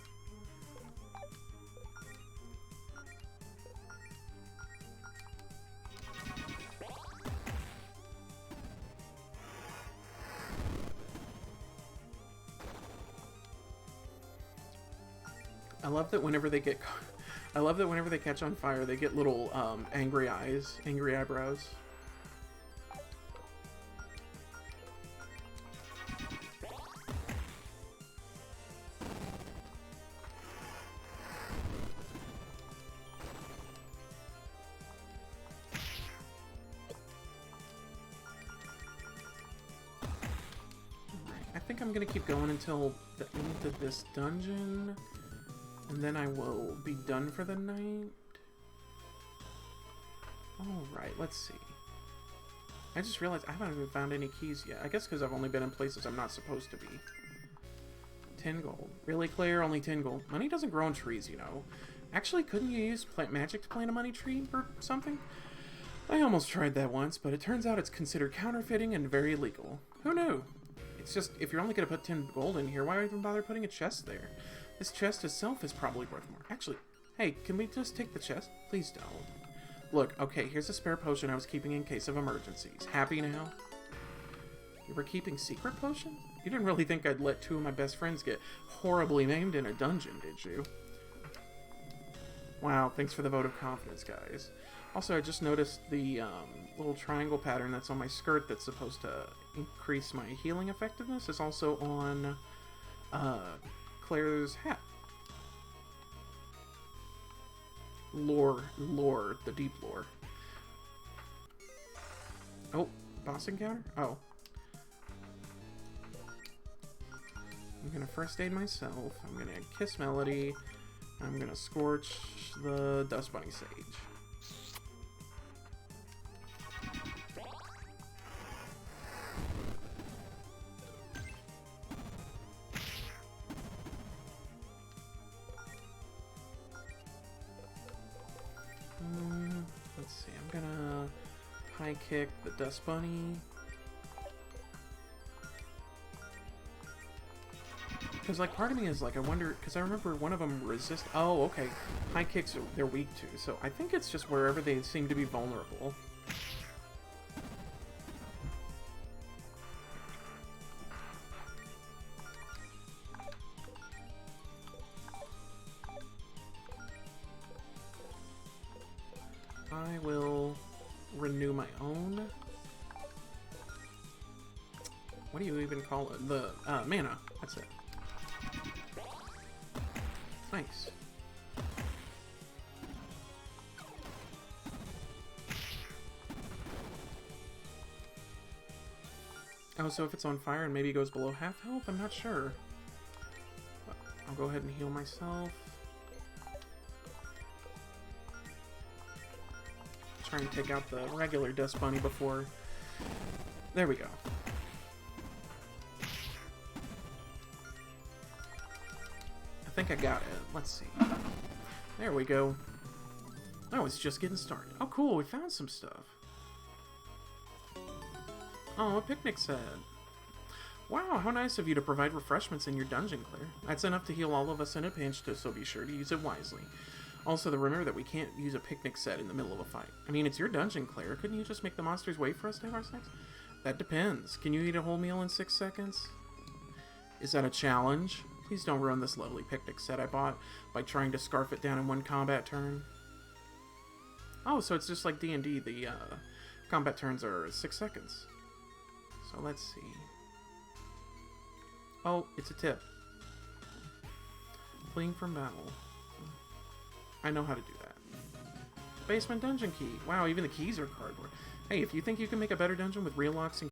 I love that whenever they get... I love that whenever they catch on fire, they get little angry eyes, angry eyebrows. I think I'm gonna keep going until the end of this dungeon, and then I will be done for the night. Alright, let's see. I just realized I haven't even found any keys yet. I guess because I've only been in places I'm not supposed to be. 10 gold. Really, Claire? Only 10 gold. Money doesn't grow on trees, you know. Actually, couldn't you use plant magic to plant a money tree or something? I almost tried that once, but it turns out it's considered counterfeiting and very illegal. Who knew? It's just, if you're only going to put 10 gold in here, why even bother putting a chest there? This chest itself is probably worth more. Actually, hey, can we just take the chest? Please don't. Look, okay, here's a spare potion I was keeping in case of emergencies. Happy now? You were keeping secret potions? You didn't really think I'd let 2 of my best friends get horribly maimed in a dungeon, did you? Wow, thanks for the vote of confidence, guys. Also, I just noticed the little triangle pattern that's on my skirt that's supposed to increase my healing effectiveness is also on Claire's hat. lore, the deep lore. Oh, boss encounter? Oh. I'm gonna first aid myself. I'm gonna kiss Melody. I'm gonna scorch the Dust Bunny Sage. Let's see, I'm gonna high kick the Dust Bunny. Because, like, part of me is, like, I wonder, because I remember one of them resist. Oh, okay. High kicks, they're weak to, so I think it's just wherever they seem to be vulnerable. I will renew my own. What do you even call it? The mana. That's it. Nice. Oh, so if it's on fire and maybe goes below half health? I'm not sure. But I'll go ahead and heal myself. Try and take out the regular Dust Bunny before... There we go. I think I got it. Let's see. There we go. Oh, it's just getting started. Oh, cool. We found some stuff. Oh, a picnic set. Wow, how nice of you to provide refreshments in your dungeon, Claire. That's enough to heal all of us in a pinch, so be sure to use it wisely. Also, remember that we can't use a picnic set in the middle of a fight. I mean, it's your dungeon, Claire. Couldn't you just make the monsters wait for us to have our sex? That depends. Can you eat a whole meal in 6 seconds? Is that a challenge? Please don't ruin this lovely picnic set I bought by trying to scarf it down in one combat turn. Oh, so it's just like D&D. The combat turns are 6 seconds. So let's see. Oh, it's a tip. Fleeing from battle. I know how to do that. Basement dungeon key. Wow, even the keys are cardboard. Hey, if you think you can make a better dungeon with real locks and